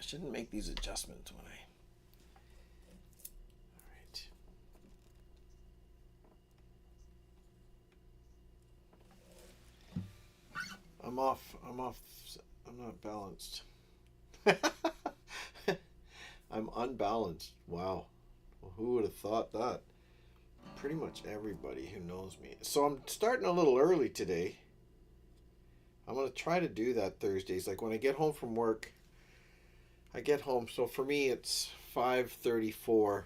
shouldn't make these adjustments when I... All right. I'm off. I'm not balanced. I'm unbalanced. Wow. Well, who would have thought that? Pretty much everybody who knows me. So I'm starting a little early today. I'm going to try to do that Thursdays. Like when I get home from work, I get home. So for me, it's 5:34.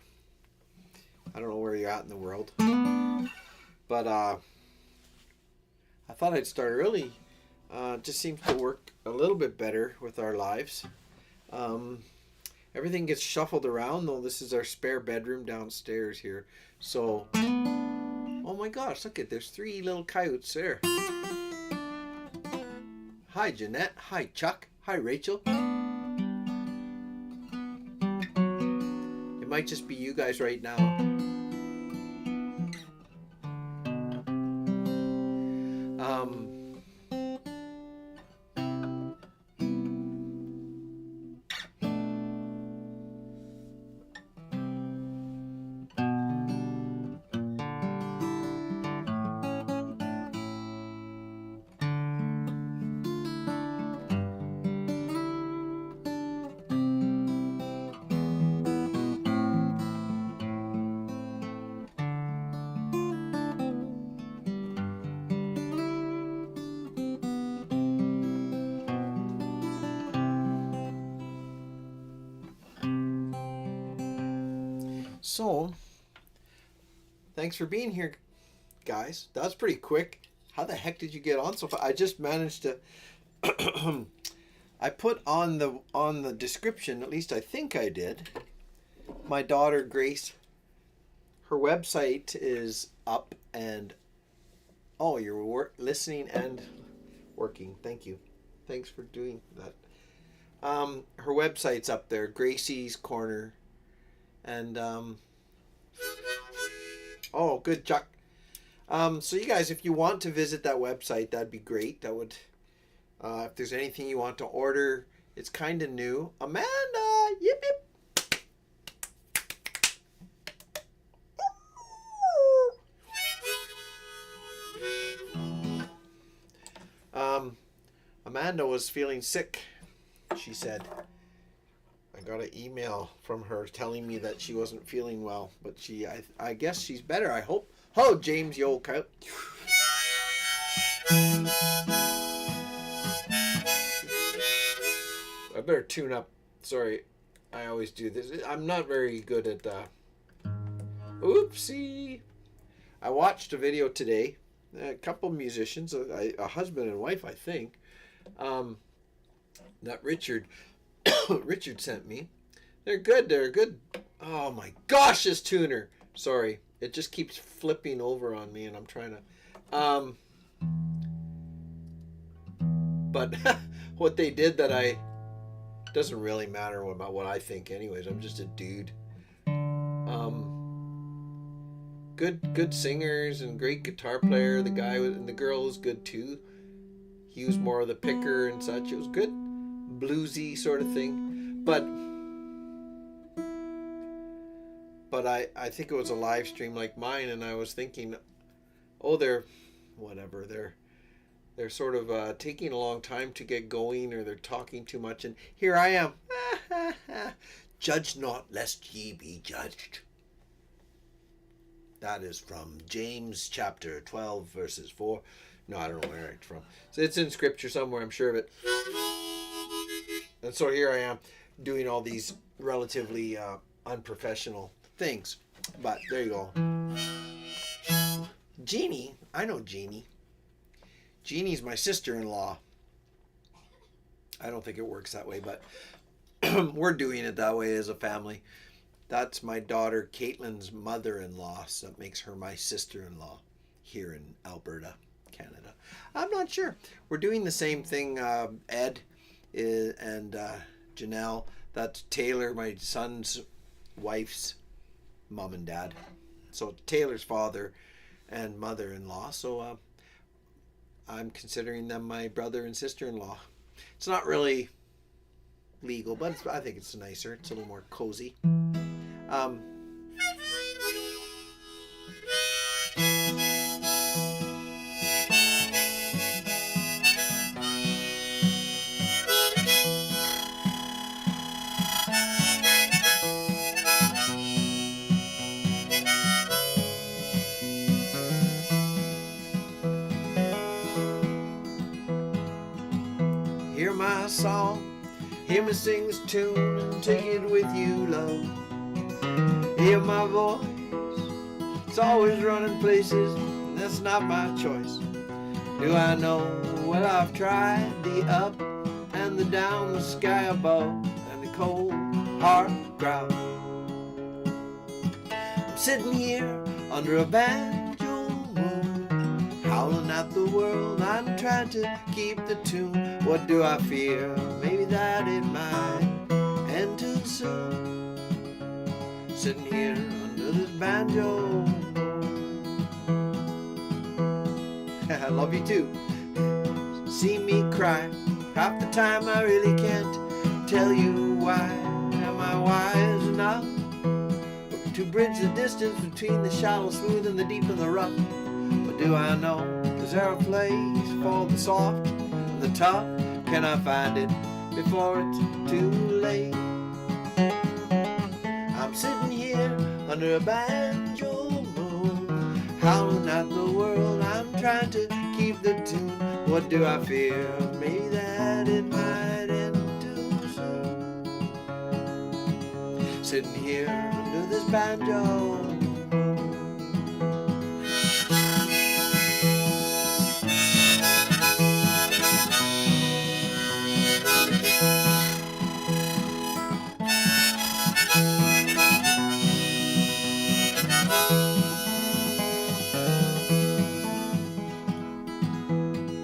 I don't know where you're at in the world. But I thought I'd start early. Just seems to work a little bit better with our lives. Everything gets shuffled around, though. This is our spare bedroom downstairs here. So, oh my gosh, look at, there's 3 little coyotes there. Hi, Jeanette. Hi, Chuck. Hi, Rachel. It might just be you guys right now. So, thanks for being here, guys. That was pretty quick. How the heck did you get on so far? I just managed to... I put on the description, at least I think I did, my daughter Grace, her website is up and... Oh, you're listening and working. Thank you. Thanks for doing that. Her website's up there, Gracie's Corner. And, oh, good, Chuck. So you guys, if you want to visit that website, that'd be great. That would, if there's anything you want to order, it's kind of new. Amanda, yip, yip. Amanda was feeling sick, she said. I got an email from her telling me that she wasn't feeling well, but I guess she's better, I hope. Oh, James, you old cow. I better tune up. Sorry, I always do this. I'm not very good at oopsie. I watched a video today. A couple musicians, a husband and wife, I think, that Richard sent me. They're good. Oh my gosh, this tuner. Sorry, it just keeps flipping over on me and I'm trying to... But what they did doesn't really matter about what I think anyways. I'm just a dude. Good singers and great guitar player. The guy and the girl was good too. He was more of the picker and such. It was good, bluesy sort of thing. But I think it was a live stream like mine, and I was thinking, oh, they're sort of taking a long time to get going, or they're talking too much. And here I am. Judge not, lest ye be judged. That is from James chapter 12, verses 4. No, I don't know where it's from. So it's in scripture somewhere, I'm sure of it. And so here I am doing all these relatively unprofessional things. But there you go. Jeannie, I know Jeannie. Jeannie's my sister-in-law. I don't think it works that way, but we're doing it that way as a family. That's my daughter Caitlin's mother-in-law, so that makes her my sister-in-law here in Alberta, Canada. I'm not sure. We're doing the same thing, Ed and Janelle. That's Taylor, my son's wife's mom and dad. So Taylor's father and mother-in-law. So I'm considering them my brother and sister-in-law. It's not really legal, but I think it's nicer. It's a little more cozy. Hear my song, hear me sing this tune, and take it with you, love. Hear my voice, it's always running places, and that's not my choice. Do I know? Well, I've tried the up and the down, the sky above, and the cold, hard ground. I'm sitting here under a banjo moon, howling at the world, I'm trying to keep the tune. What do I fear? Maybe that it might end too soon. Sitting here under this banjo. I love you too. See me cry. Half the time I really can't tell you why. Am I wise enough to bridge the distance between the shallow smooth and the deep and the rough? But do I know? Is there a place for the soft and the tough? Can I find it before it's too late? I'm sitting here under a banjo moon, howling at the world, I'm trying to keep the tune. What do I fear? Maybe that it might end too soon. Sitting here under this banjo.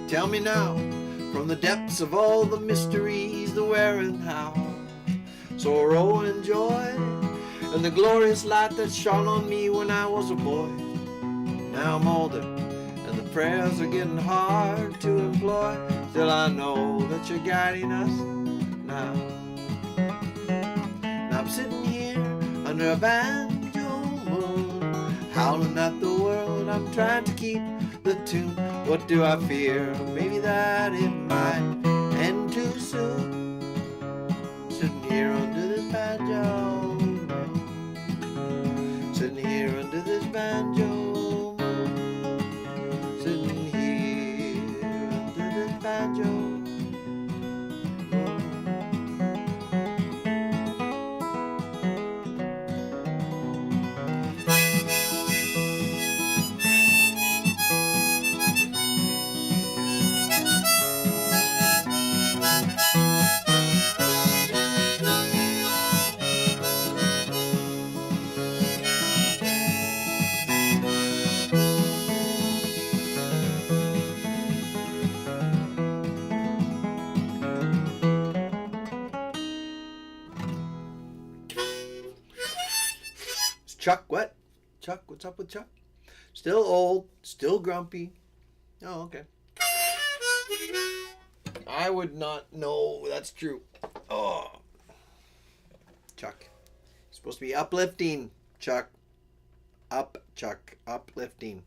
Tell me now, from the depths of all the mysteries, the where and how, sorrow and joy, and the glorious light that shone on me when I was a boy. Now I'm older, and the prayers are getting hard to employ. Still I know that you're guiding us now. And I'm sitting here under a banjo moon, howling at the world, I'm trying to keep the tune. What do I fear? Maybe that it might end too soon. Sitting here under this banjo, sitting here under this banjo, sitting here under this banjo. Chuck, what? Chuck, what's up with Chuck? Still old, still grumpy. Oh, okay. I would not know that's true. Oh. Chuck. It's supposed to be uplifting, Chuck. Up, Chuck. Uplifting.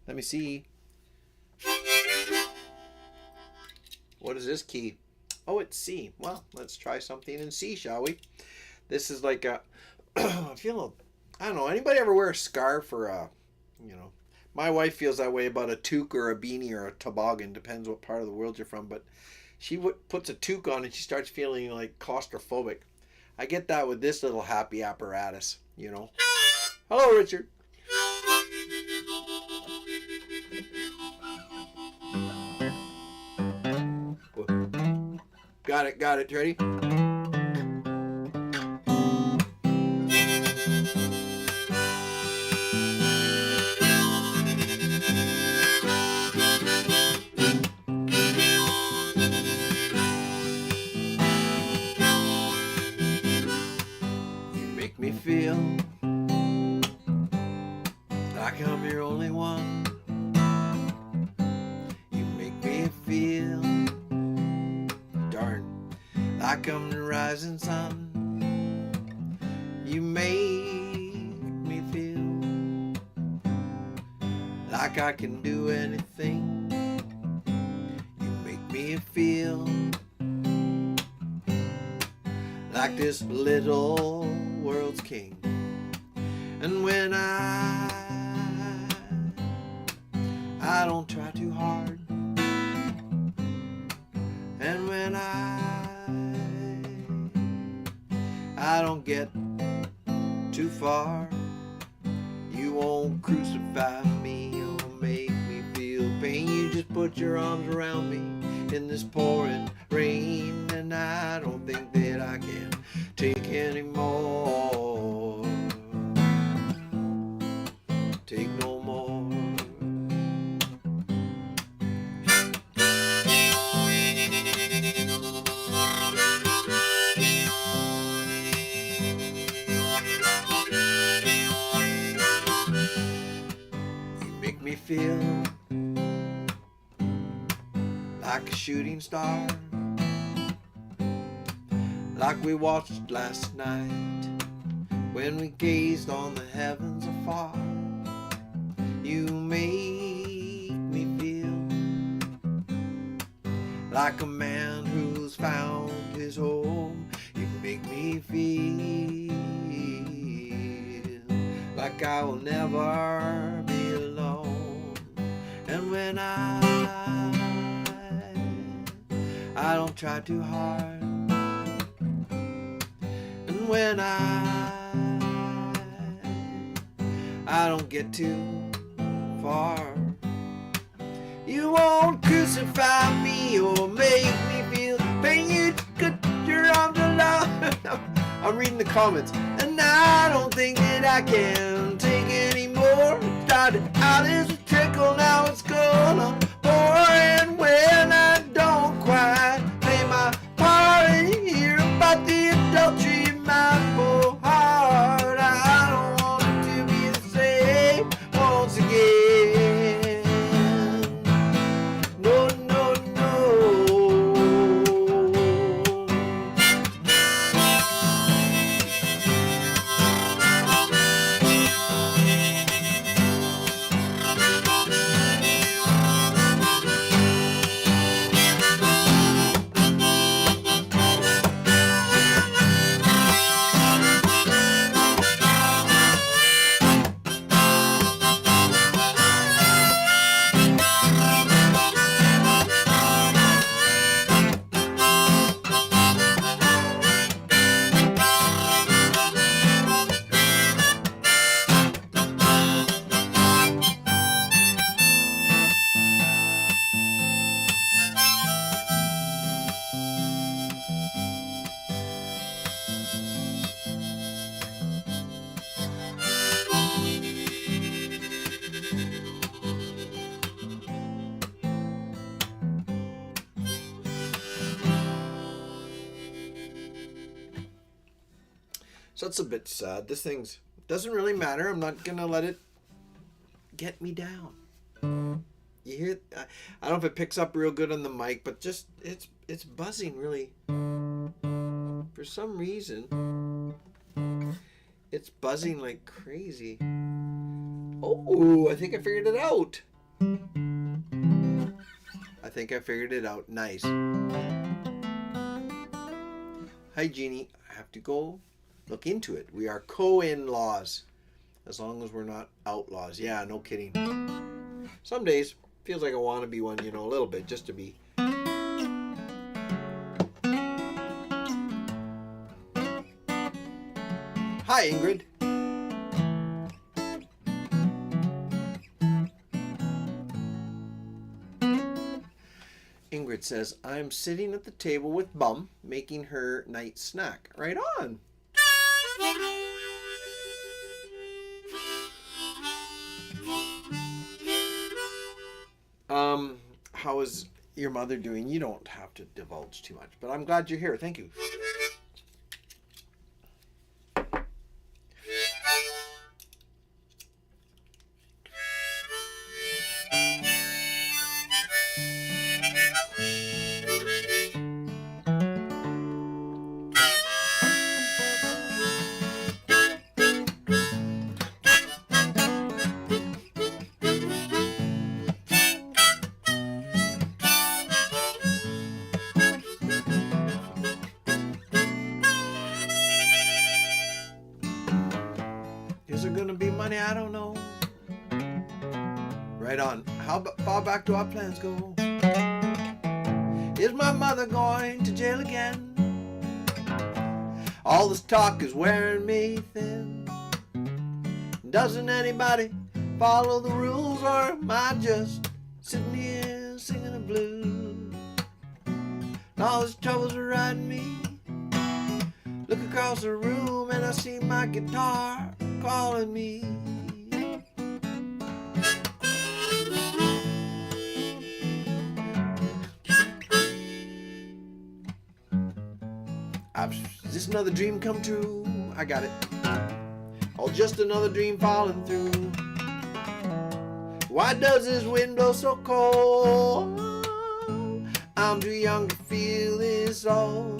Let me see. What is this key? Oh, it's C. Well, let's try something in C, shall we? This is like a, I don't know, anybody ever wear a scarf or a, my wife feels that way about a toque or a beanie or a toboggan, depends what part of the world you're from, but she puts a toque on and she starts feeling like claustrophobic. I get that with this little happy apparatus, Hello, Richard. Got it. Ready? You make me feel like I'm your only one. rising sun. You make me feel like I can do anything. You make me feel like this little world's king. And when I don't try too hard, and when I don't get too far, you won't crucify me or make me feel pain. You just put your arms around me in this pouring rain, and I don't think that I can take any more. Take no more. You make me feel like a shooting star, like we watched last night when we gazed on the heavens afar. You make me feel like a man who's found his home. You make me feel like I will never be alone. And when I don't try too hard, and when I don't get too far, you won't crucify me or make me feel pain. You put your arms around. I'm reading the comments, and I don't think that I can take any more. Started out as a trickle, now it's gonna pour. And when I don't quite play my part and hear about the adultery in my poor heart, I don't want it to be the same once again. No, no, no. So it's a bit sad. This thing doesn't really matter. I'm not gonna let it get me down. You hear? I don't know if it picks up real good on the mic, but just it's buzzing really. For some reason, it's buzzing like crazy. Oh, I think I figured it out. I think I figured it out. Nice. Hi, Jeannie. I have to go look into it. We are co-in-laws, as long as we're not outlaws. Yeah, no kidding. Some days feels like I want to be one, a little bit, just to be. Hi, Ingrid. Ingrid says, I'm sitting at the table with Bum, making her night snack. Right on. How is your mother doing? You don't have to divulge too much, but I'm glad you're here. Thank you. money, I don't know. Right on. How far back do our plans go? Is my mother going to jail again? All this talk is wearing me thin. Doesn't anybody follow the rules, or am I just sitting here singing the blues? And all this trouble's riding me. Look across the room and I see my guitar calling me. Is this another dream come true? I got it. Oh, just another dream falling through. Why does this wind blow so cold? I'm too young to feel this all.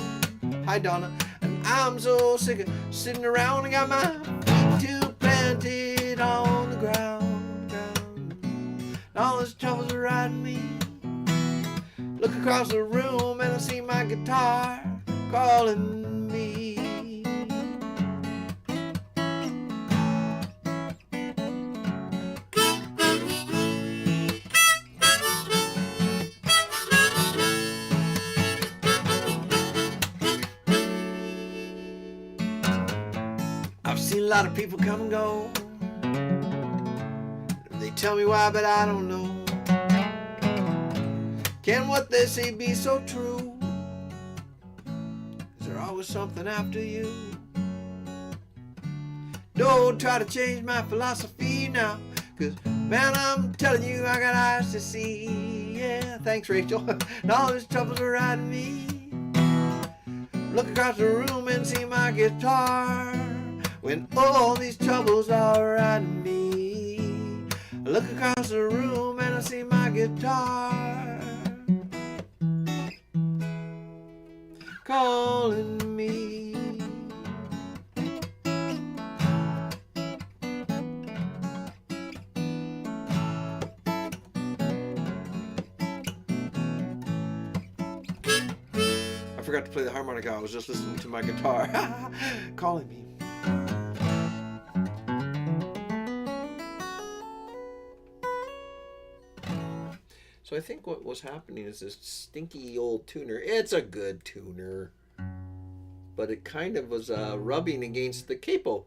Hi, Donna. And I'm so sick of sitting around and got my feet too planted on the ground. And all this trouble's riding me. Look across the room and I see my guitar calling me. I've seen a lot of people come and go. They tell me why, but I don't know. Can what they say be so true? Is there always something after you? Don't try to change my philosophy now, 'cause man, I'm telling you, I got eyes to see. Yeah, thanks, Rachel. And all this trouble's riding me. Look across the room and see my guitar. When all these troubles are riding me, I look across the room and I see my guitar calling me. I forgot to play the harmonica. I was just listening to my guitar calling me. So I think what was happening is this stinky old tuner. It's a good tuner, but it kind of was rubbing against the capo.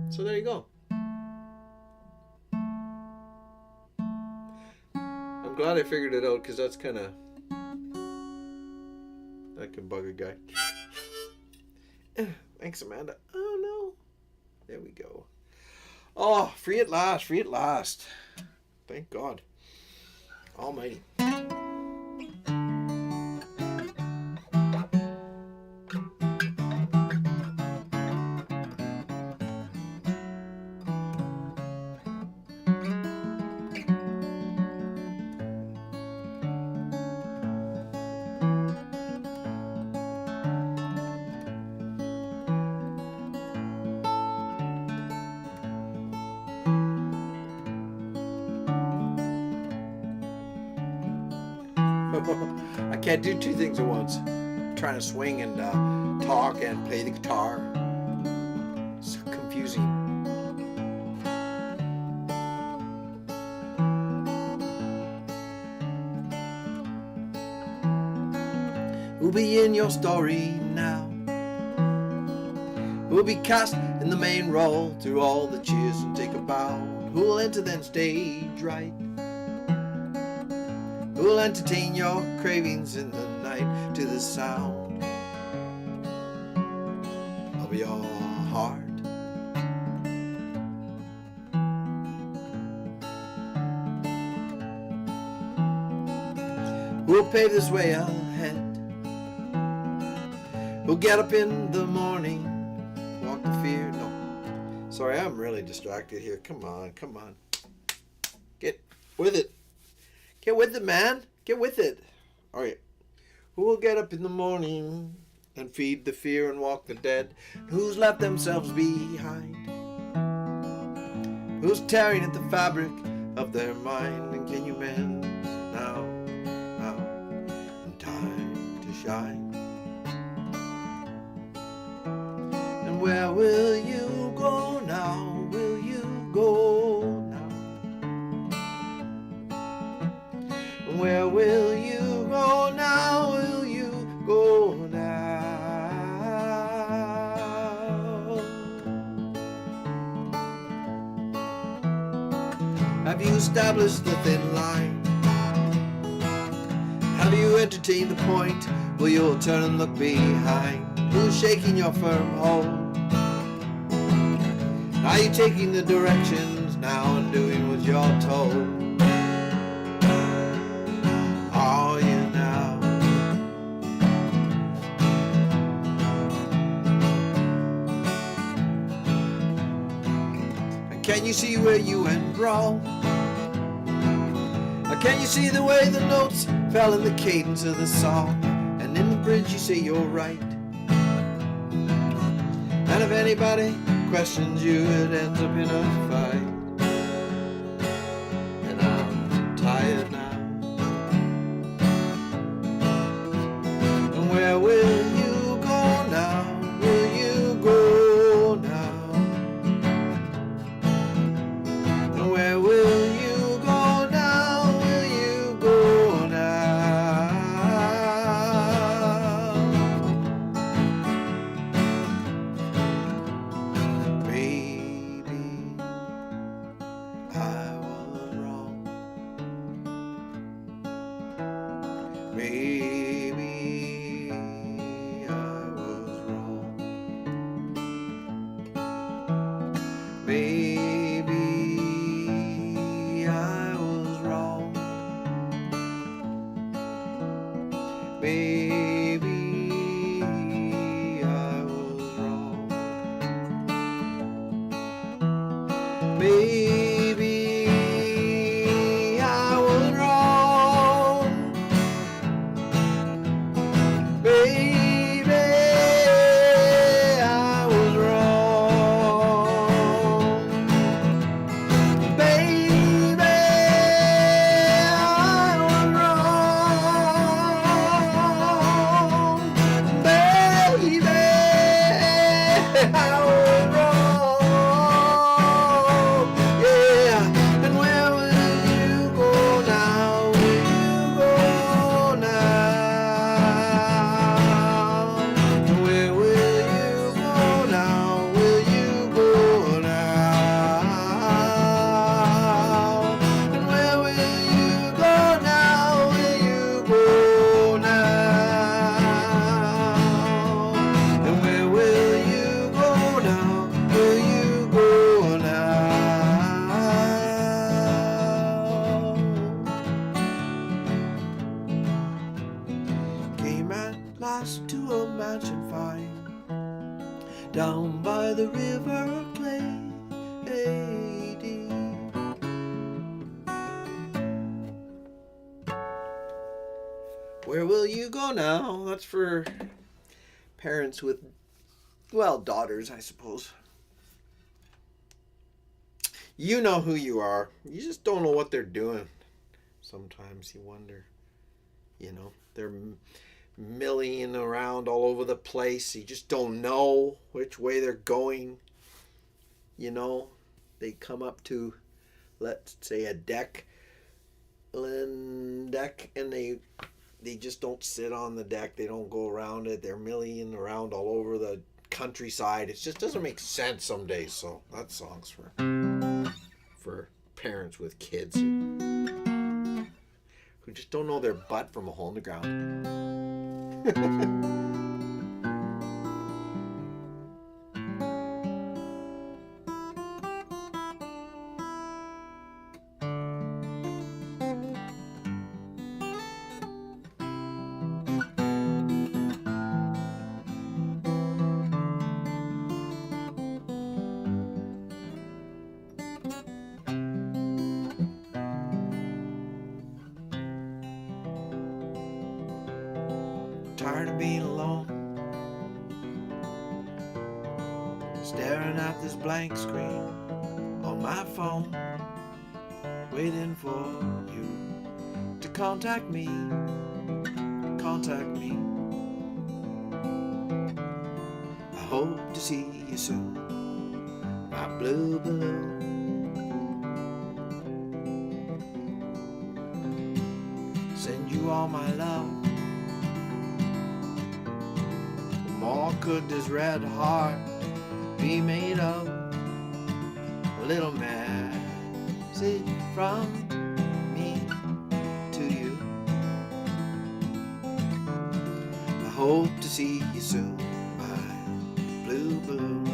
So there you go. I'm glad I figured it out, because that's kind of, that can bug a guy. Thanks, Amanda. Oh no. There we go. Oh, free at last, free at last. Thank God Almighty. I can't do two things at once. I'm trying to swing and talk and play the guitar. It's confusing. Who'll be in your story now? Who'll be cast in the main role through all the cheers and take a bow? Who'll enter then stage right? Who'll entertain your cravings in the night to the sound of your heart? Who'll pave this way ahead? Who'll get up in the morning, walk the fear? No. Sorry, I'm really distracted here. Come on, come on. Get with it. Get with it, man. Get with it. All right. Who will get up in the morning and feed the fear and walk the dead? Who's left themselves behind? Who's tearing at the fabric of their mind? And can you mend now, in time to shine? And where will you go now? Will you go Have you established the thin line? Have you entertained the point where you'll turn and look behind? Who's shaking your firm hold? Are you taking the directions now and doing what you're told? Are you now? And can you see where you went wrong? Or can you see the way the notes fell in the cadence of the song? And in the bridge you say you're right. And if anybody questions you, it ends up in a fight. And I'm tired now. And where will you go now? Will you go now? And where will you go now? Will you go now? Baby, I was wrong. Baby, I was wrong. Baby, I was wrong. Baby, I was wrong. Baby, I was wrong. Baby, I was wrong. Baby, I was wrong. Baby, I was wrong. Yeah, and where will you go now? Will you go now? And where will you go now? Will you go now? And where will you go now? Will you go now? And where will you go now? Will you go now? Came at last to a mansion fine, down by the river Clay. Where will you go now? That's for parents with, well, daughters, I suppose. You know who you are. You just don't know what they're doing. Sometimes you wonder, they're milling around all over the place. You just don't know which way they're going. They come up to, let's say, a deck, and they just don't sit on the deck. They don't go around it. They're milling around all over the countryside. It just doesn't make sense some days. So that song's for parents with kids who just don't know their butt from a hole in the ground. Tired of being alone, staring at this blank screen on my phone, waiting for you to contact me. I hope to see you soon, my blue balloon. Send you all my love. More could this red heart be made of? A little message from me to you. I hope to see you soon, my blue balloon.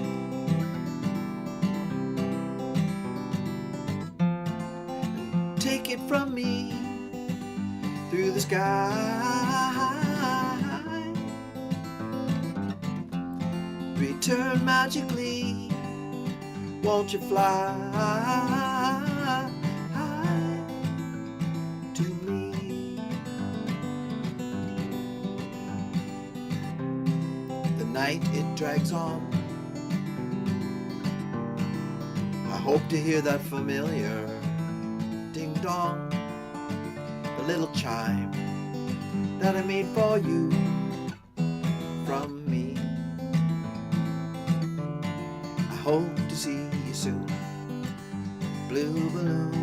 And take it from me through the sky. Return magically, won't you fly to me? The night it drags on, I hope to hear that familiar ding dong, the little chime that I made for you from me. I hope to see you soon, blue balloon.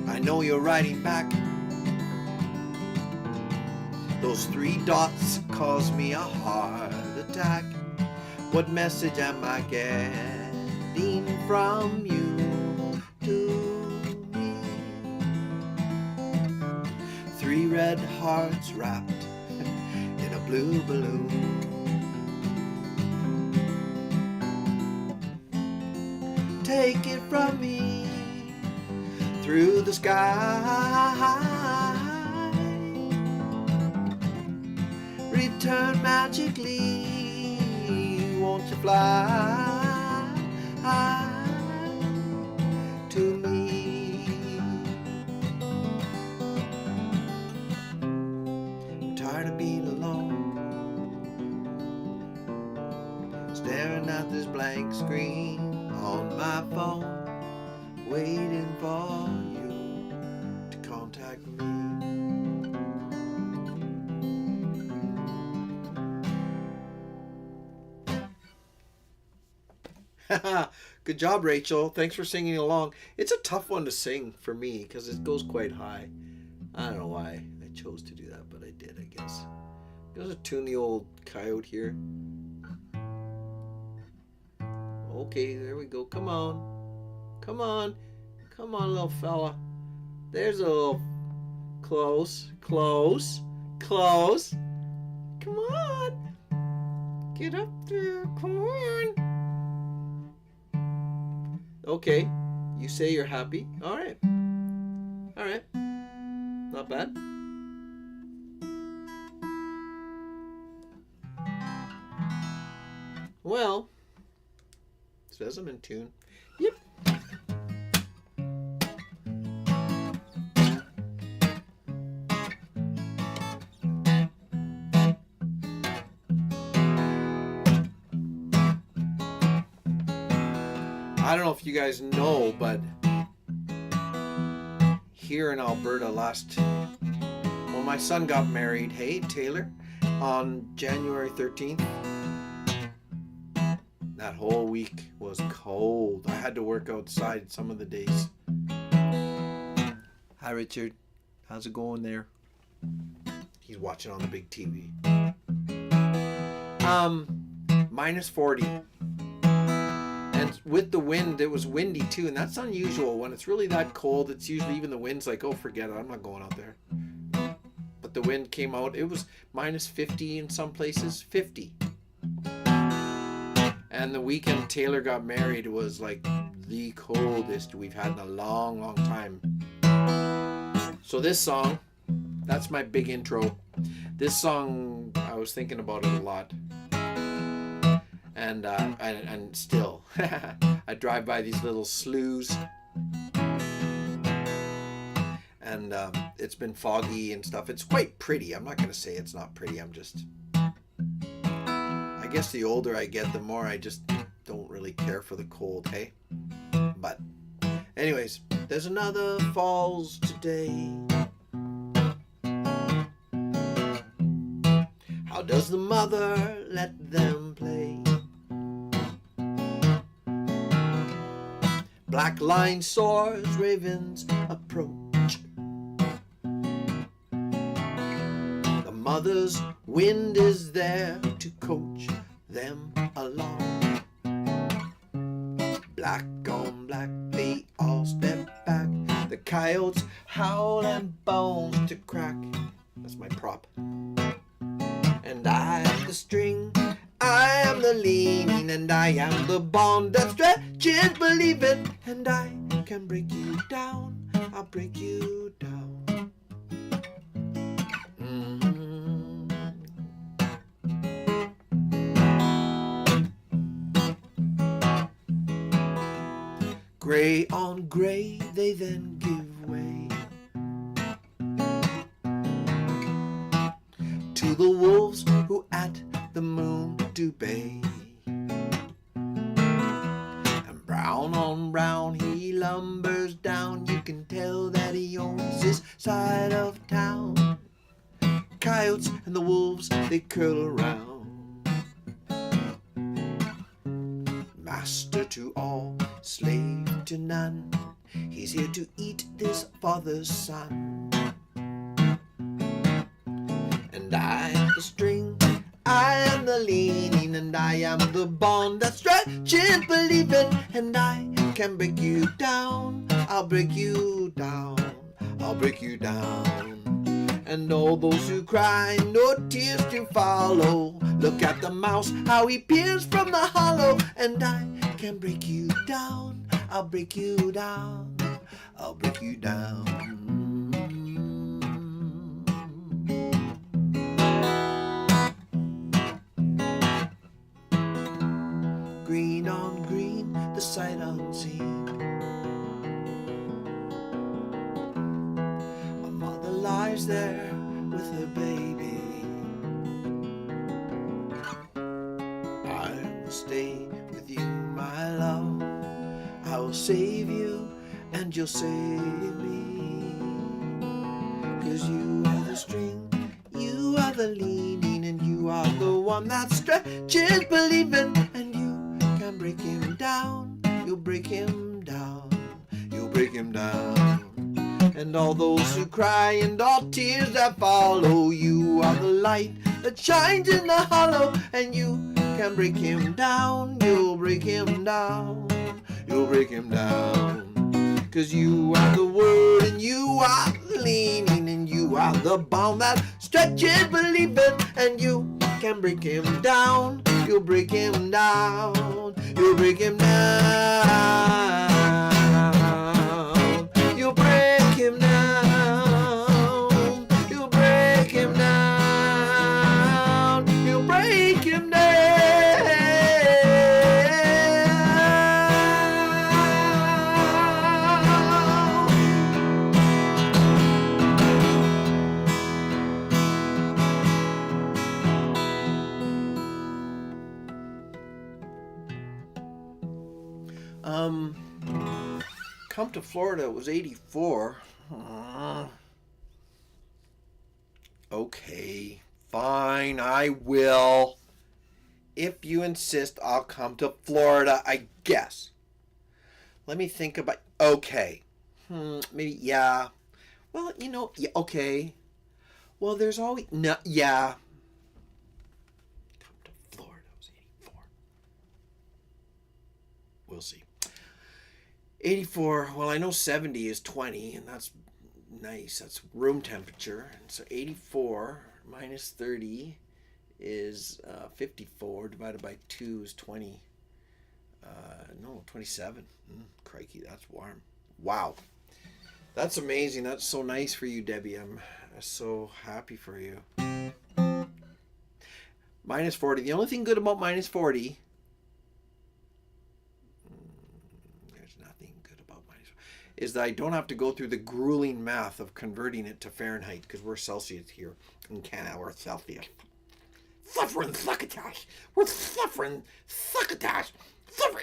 I know you're writing back. Those 3 dots cause me a heart attack. What message am I getting from you to me? 3 red hearts wrapped in a blue balloon. Take it from me through the sky. Return magically, won't you fly to me? I'm tired of being alone, staring at this blank screen on my phone, waiting for you to contact me. Good job, Rachel. Thanks for singing along. It's a tough one to sing for me because it goes quite high. I don't know why I chose to do that, but I did, I guess. I'm going to tune the old coyote here. Okay, there we go. Come on. Come on. Come on, little fella. There's a little close. Close. Close. Come on. Get up there. Come on. Okay, you say you're happy. All right. All right. Not bad. Well, says I'm in tune. Yep. I don't know if you guys know, but here in Alberta when my son got married, hey, Taylor, on January 13th, that whole week was cold. I had to work outside some of the days. Hi, Richard. How's it going there? He's watching on the big TV. Minus 40. And with the wind, it was windy too, and that's unusual. When it's really that cold, it's usually even the wind's like, oh, forget it, I'm not going out there. But the wind came out. It was minus 50 in some places, 50. And the weekend Taylor got married was like the coldest we've had in a long, long time. So this song, that's my big intro. This song, I was thinking about it a lot. And still, I drive by these little sloughs, and it's been foggy and stuff. It's quite pretty. I'm not going to say it's not pretty. I guess the older I get, the more I just don't really care for the cold, hey? But anyways, there's another falls today. How does the mother let them play? Black line soars, ravens approach. The mother's wind is there to coach them along. Black on black, they all step back. The coyotes howl and bones to crack. That's my prop. And I am the string, I am the leaning, and I am the bond that stretches, believe it. And I can break you down, I'll break you down. Gray on gray, they then give way to the wolves who at the moon do bay. And brown on brown he lumbers down. You can tell that he owns this side of town. Coyotes and the wolves, they curl around. Master to all, slave to none. He's here to eat this father's son. And I am the string, I am the leaning, and I am the bond that stretches, believe it. And I can break you down, I'll break you down, I'll break you down. And all those who cry, no tears to follow. Look at the mouse, how he peers from the hollow. And I can break you down, I'll break you down, I'll break you down. Green on green, the sight unseen. A mother lies there with her baby. I will stay with you, my love. I will save you and you'll save me. 'Cause you are the string, you are the leaning, and you are the one that stretches, believing. And you can break him down, you'll break him down, you'll break him down. And all those who cry and all tears that follow, you are the light that shines in the hollow. And you can break him down, you'll break him down, you'll break him down. 'Cause you are the word and you are the leaning, and you are the bond that stretches, believe it. And you can break him down, you'll break him down, you'll break him down, you'll break him down, you'll break him down, you'll break him down. Come to Florida, it was 84. Okay, fine, I will. If you insist, I'll come to Florida, I guess. Let me think about, okay. Maybe, yeah. Well, you know, yeah, okay. Well, there's always, no, yeah. Come to Florida, it was 84. We'll see. 84, well, I know 70 is 20, and that's nice. That's room temperature. And so 84 minus 30 is 54 divided by 2 is 20. No, 27. Crikey, that's warm. Wow. That's amazing. That's so nice for you, Debbie. I'm so happy for you. Minus 40. The only thing good about minus 40... is that I don't have to go through the grueling math of converting it to Fahrenheit, because we're Celsius here in Canada. We're Celsius. Suffering succotash. We're suffering succotash.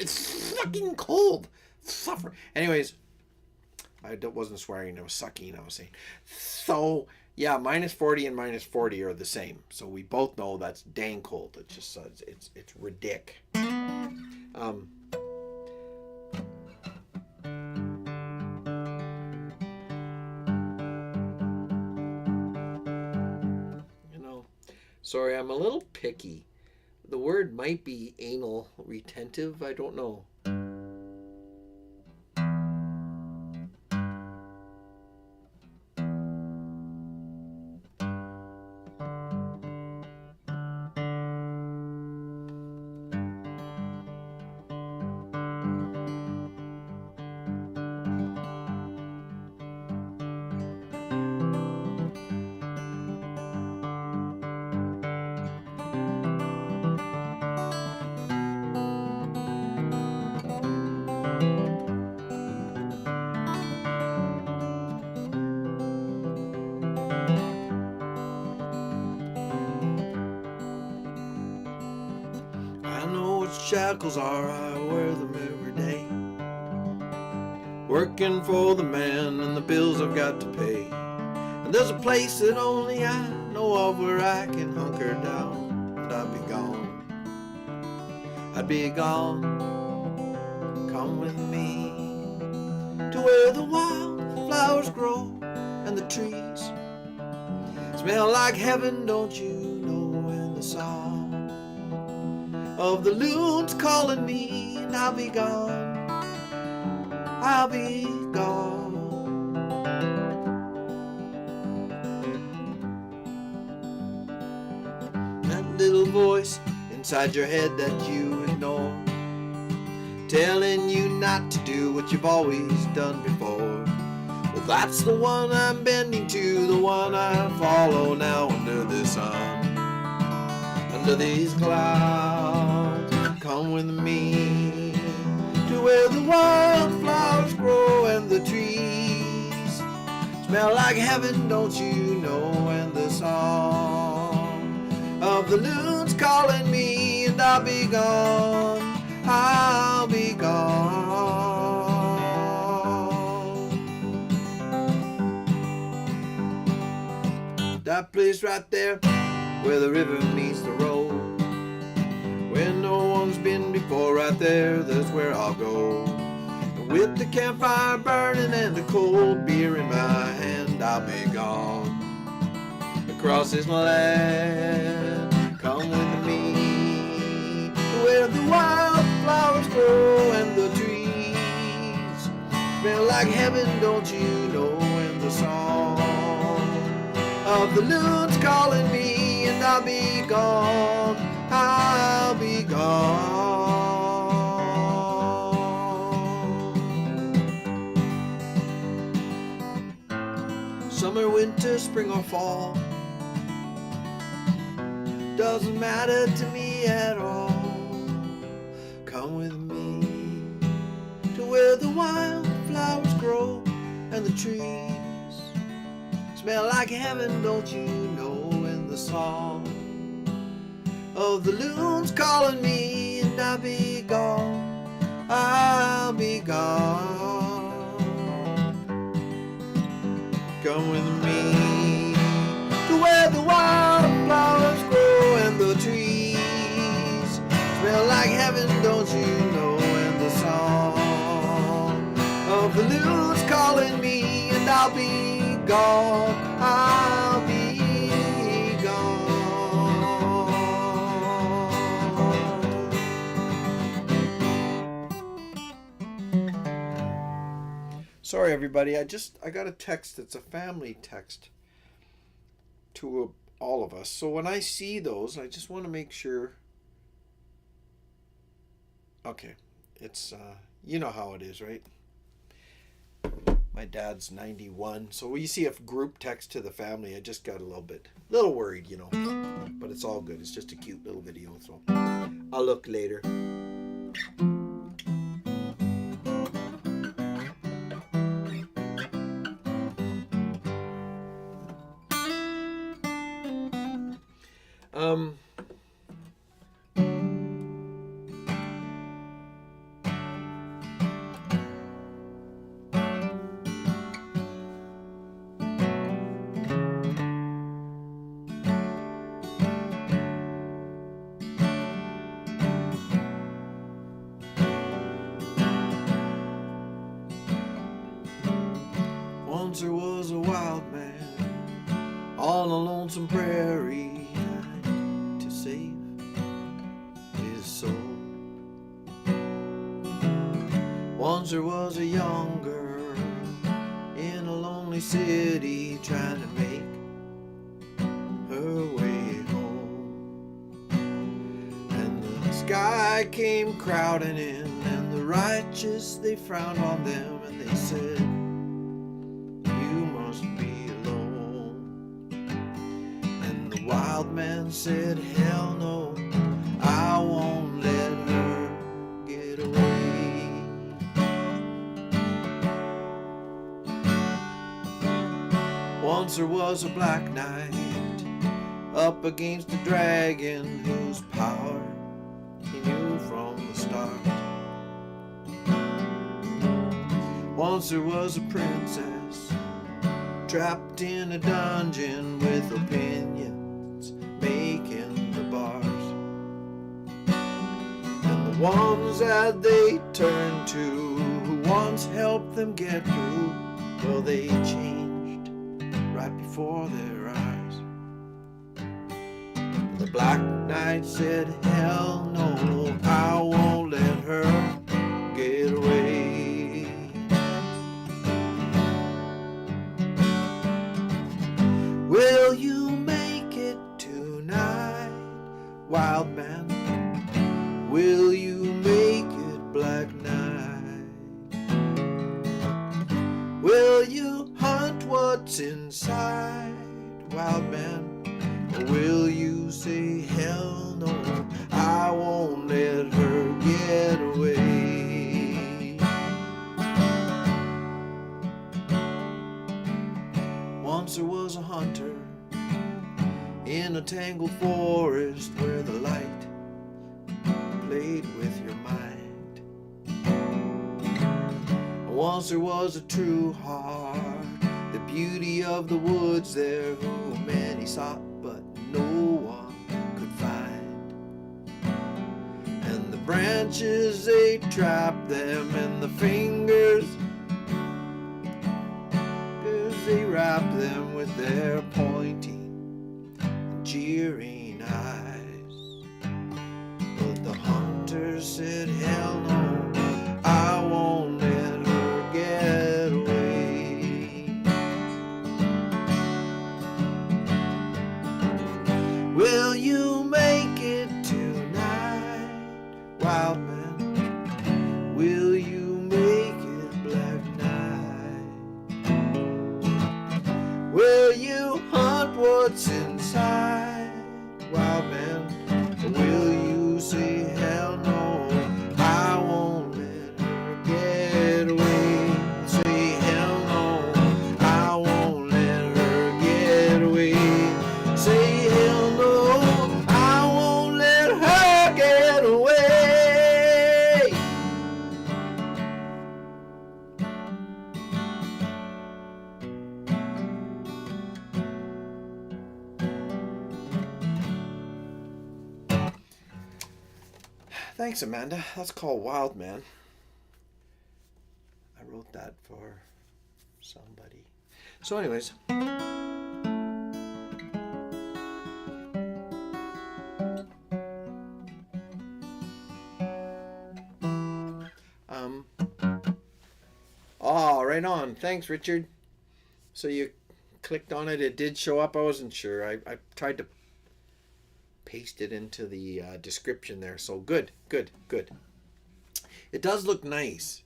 It's fucking cold. Suffer. Anyways, I wasn't swearing. I was sucking. I was saying. So, yeah, minus 40 and minus 40 are the same. So we both know that's dang cold. It's just, it's ridiculous. Sorry, I'm a little picky. The word might be anal retentive. I don't know. shackles are, I wear them every day. Working for the man and the bills I've got to pay. And there's a place that only I know of where I can hunker down, and I'd be gone. I'd be gone. Come with me to where the wild flowers grow and the trees smell like heaven, don't you know? And the song of the loons calling me, and I'll be gone. I'll be gone. That little voice inside your head that you ignore, telling you not to do what you've always done before. Well, that's the one I'm bending to, the one I follow now under the sun, under these clouds. Come with me to where the wildflowers grow and the trees smell like heaven, don't you know? And the song of the loons calling me, and I'll be gone. I'll be gone. That place right there where the river meets the road, where no one's been before, right there, that's where I'll go. And with the campfire burning and the cold beer in my hand, I'll be gone. Across this land, come with me where the wildflowers grow and the trees smell like heaven, don't you know? And the song of the loons calling me, and I'll be gone. I'll be gone. Summer, winter, spring or fall, doesn't matter to me at all. Come with me to where the wildflowers grow and the trees smell like heaven, don't you know? And the song of the loons calling me, and I'll be gone. I'll be gone. Come with me to where the wildflowers grow and the trees smell like heaven, don't you know? And the song of the loons calling me, and I'll be gone. I'll be gone. Sorry everybody, I got a text. It's a family text to all of us. So when I see those, I just want to make sure. Okay, it's you know how it is, right? My dad's 91, so when you see a group text to the family, I just got a little worried, you know. But it's all good. It's just a cute little video, so I'll look later. Once there was a wild man on a lonesome prairie to save his soul. Once there was a young girl in a lonely city trying to make her way home. And the sky came crowding in, and the righteous, they frowned on them, and they said, wild man said, hell no, I won't let her get away. Once there was a black knight up against a dragon whose power he knew from the start. Once there was a princess trapped in a dungeon with opinions making the bars. And the ones that they turned to, who once helped them get through, well, they changed right before their eyes. The Black Knight said, hell no, I won't let her get away. Will you make it tonight, wild man? Will you make it, Black Knight? Will you hunt what's inside, wild man? Or will you say, hell no, I won't let her get away? Once there was a hunter in a tangled forest where the light played with your mind. Once there was a true heart, the beauty of the woods there, who many sought but no one could find. And the branches, they trapped them, and the fingers, they wrapped them with their pointing and jeering eyes. But the hunter said, hell no, I won't let her get away. Will you make it tonight, wild man? Will you make it, Black Knight? Will you hunt what's inside, wild man? Or will you say, hell no, I won't let her get away? Say, hell no, I won't let her get away. Say, hell no, I won't let her get away. Thanks, Amanda. That's called Wild Man. I wrote that for somebody. So anyways, right on. Thanks, Richard. So you clicked on it. It did show up. I wasn't sure. I tried to paste it into the description there. So good. It does look nice.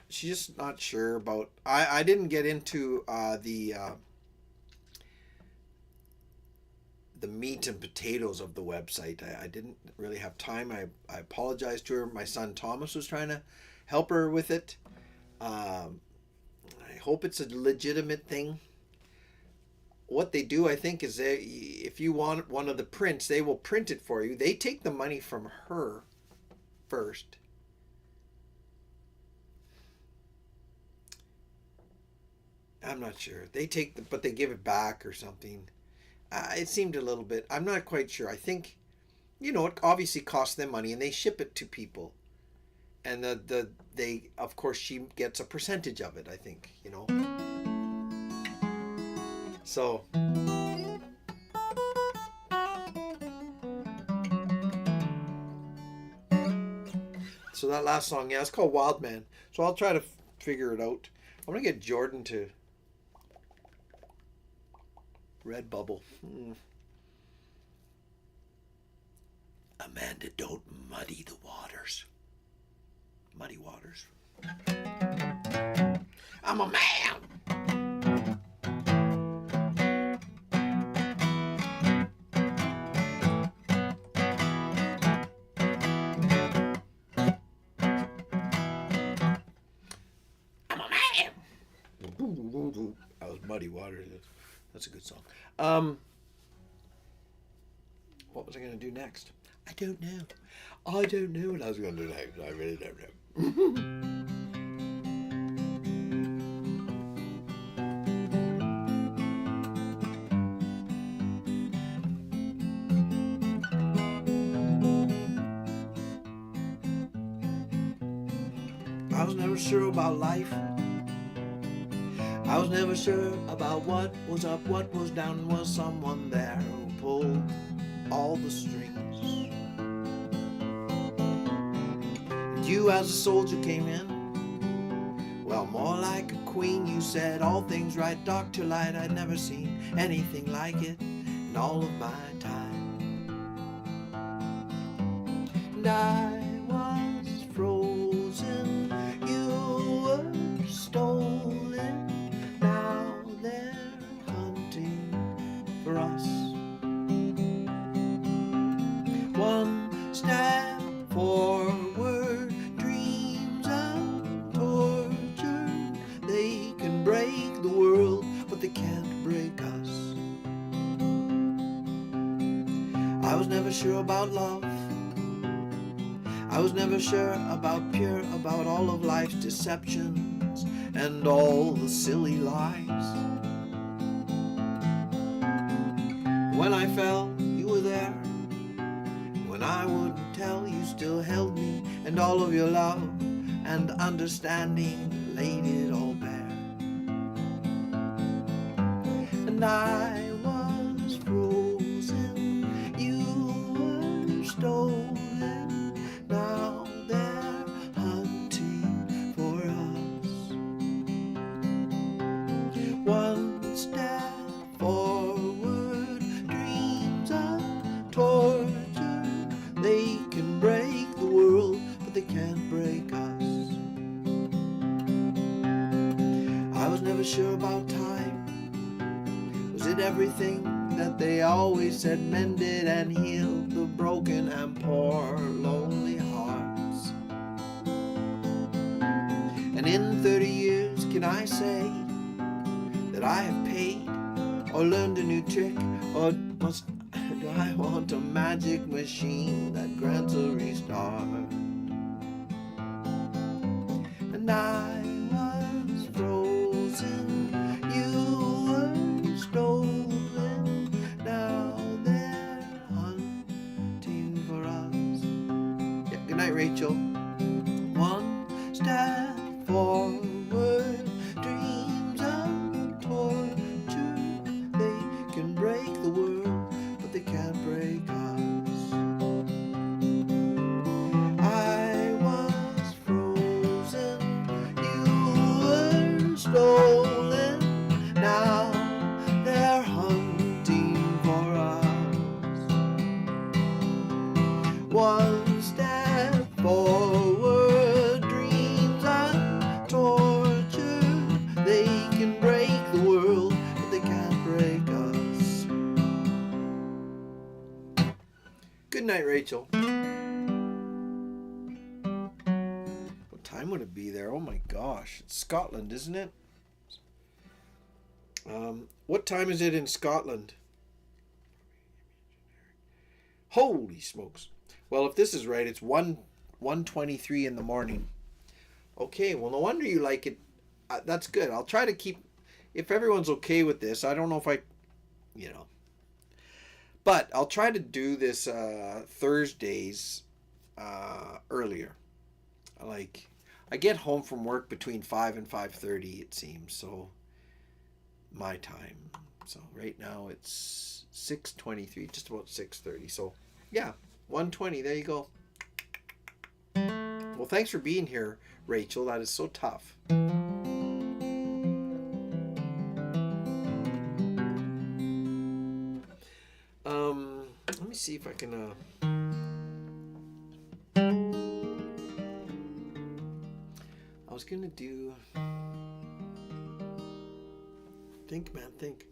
She's just not sure about. I didn't get into the meat and potatoes of the website. I didn't really have time. I apologized to her. My son Thomas was trying to help her with it. I hope it's a legitimate thing. What they do, I think, is if you want one of the prints, they will print it for you. They take the money from her first. I'm not sure. They take but they give it back or something. It seemed a little bit. I'm not quite sure. I think, it obviously costs them money, and they ship it to people, and they of course she gets a percentage of it. I think So. So that last song, yeah, it's called Wild Man. So I'll try to figure it out. I'm gonna get Jordan to Redbubble. Amanda, don't muddy the waters. Muddy waters. I'm a man. That was Muddy Waters. That's a good song. What was I going to do next? I don't know. I don't know what I was going to do next. I really don't know. I was never sure about life. I was never sure about what was up, what was down. Was someone there who pulled all the strings? And you as a soldier came in, well, more like a queen. You said all things right, dark to light. I'd never seen anything like it in all of my time. And I was frozen, you were stolen. Now they're hunting for us. One step forward, dreams of torture. They can break the world, but they can't break us. I was never sure about love. I was never sure about pure, about all of life's deceptions and all the silly lies. When I fell, you were there. When I wouldn't tell, you still held me, and all of your love and understanding laid it all bare. And I was frozen, you were stolen. Now they're hunting for us. One step forward, dreams of torture. They can break the world, but they can't break us. I was never sure about time. Was it everything that they always said mended and healed the broken and poor lonely hearts? And in 30 years can I say that I have paid or learned a new trick, or do I want a magic machine that grants a restart? And I was frozen, you were stolen. Now they're hunting for us. Yeah, good night, Rachel. One step forward, dreams of torture. They can break the world, but they can't break us. I was frozen, you were stolen. Now they're hunting for us. One step forward, dreams of torture. They can break the world, but they can't break us. Good night, Rachel. What time would it be there? Oh my gosh. It's Scotland, isn't it? What time is it in Scotland? Holy smokes. Well, if this is right, it's 1:23 in the morning. Okay, well, no wonder you like it. That's good. I'll try to keep, if everyone's okay with this, I don't know if but I'll try to do this Thursdays earlier. Like, I get home from work between 5 and 5:30, it seems, so my time. So right now it's 6:23, just about 6:30. So yeah, 1:20, there you go. Well, thanks for being here, Rachel. That is so tough. Let me see if I can I was gonna do, think, man, think.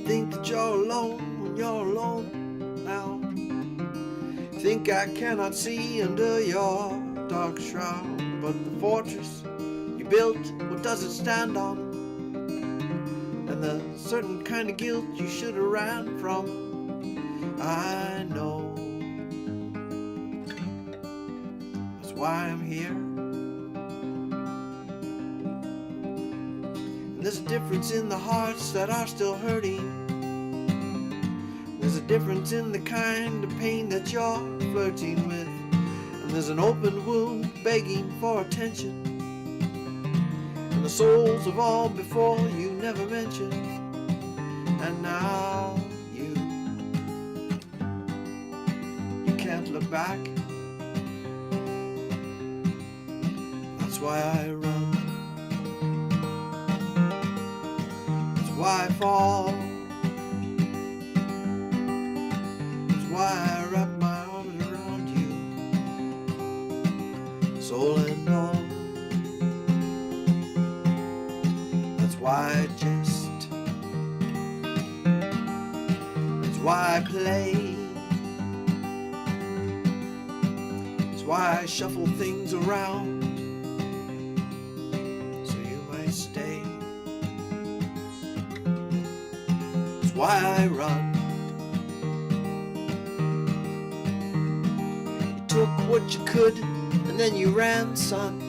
Think that you're alone when you're alone now. Think I cannot see under your dark shroud, but the fortress you built, what does it stand on? And the certain kind of guilt you should have ran from. I know. That's why I'm here. And there's a difference in the hearts that are still hurting. There's a difference in the kind of pain that you're flirting with. And there's an open wound begging for attention. And the souls of all before you never mentioned. And now you can't look back. That's why I run. That's why I fall. Why I wrap my arms around you, soul and all. That's why I jest. That's why I play. That's why I shuffle things around, so you might stay. That's why I run. Took what you could, and then you ran, son.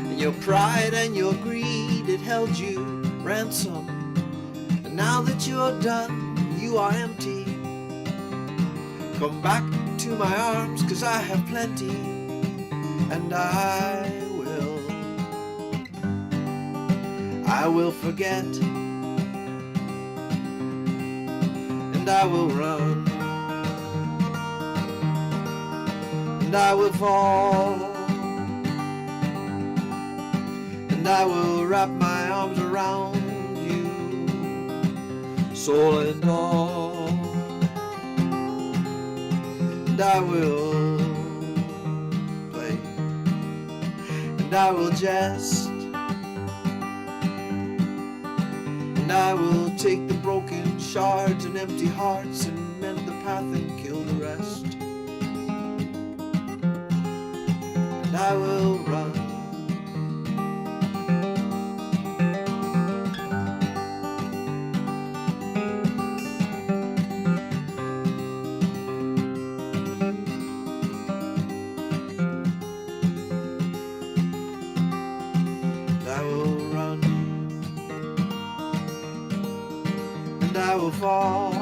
And your pride and your greed, it held you ransom. And now that you're done, you are empty. Come back to my arms, 'cause I have plenty. And I will forget. And I will run. And I will fall, and I will wrap my arms around you, soul and all. And I will play, and I will jest, and I will take the broken shards and empty hearts and mend the path and kill the rest. I will run. And I will run. And I will fall.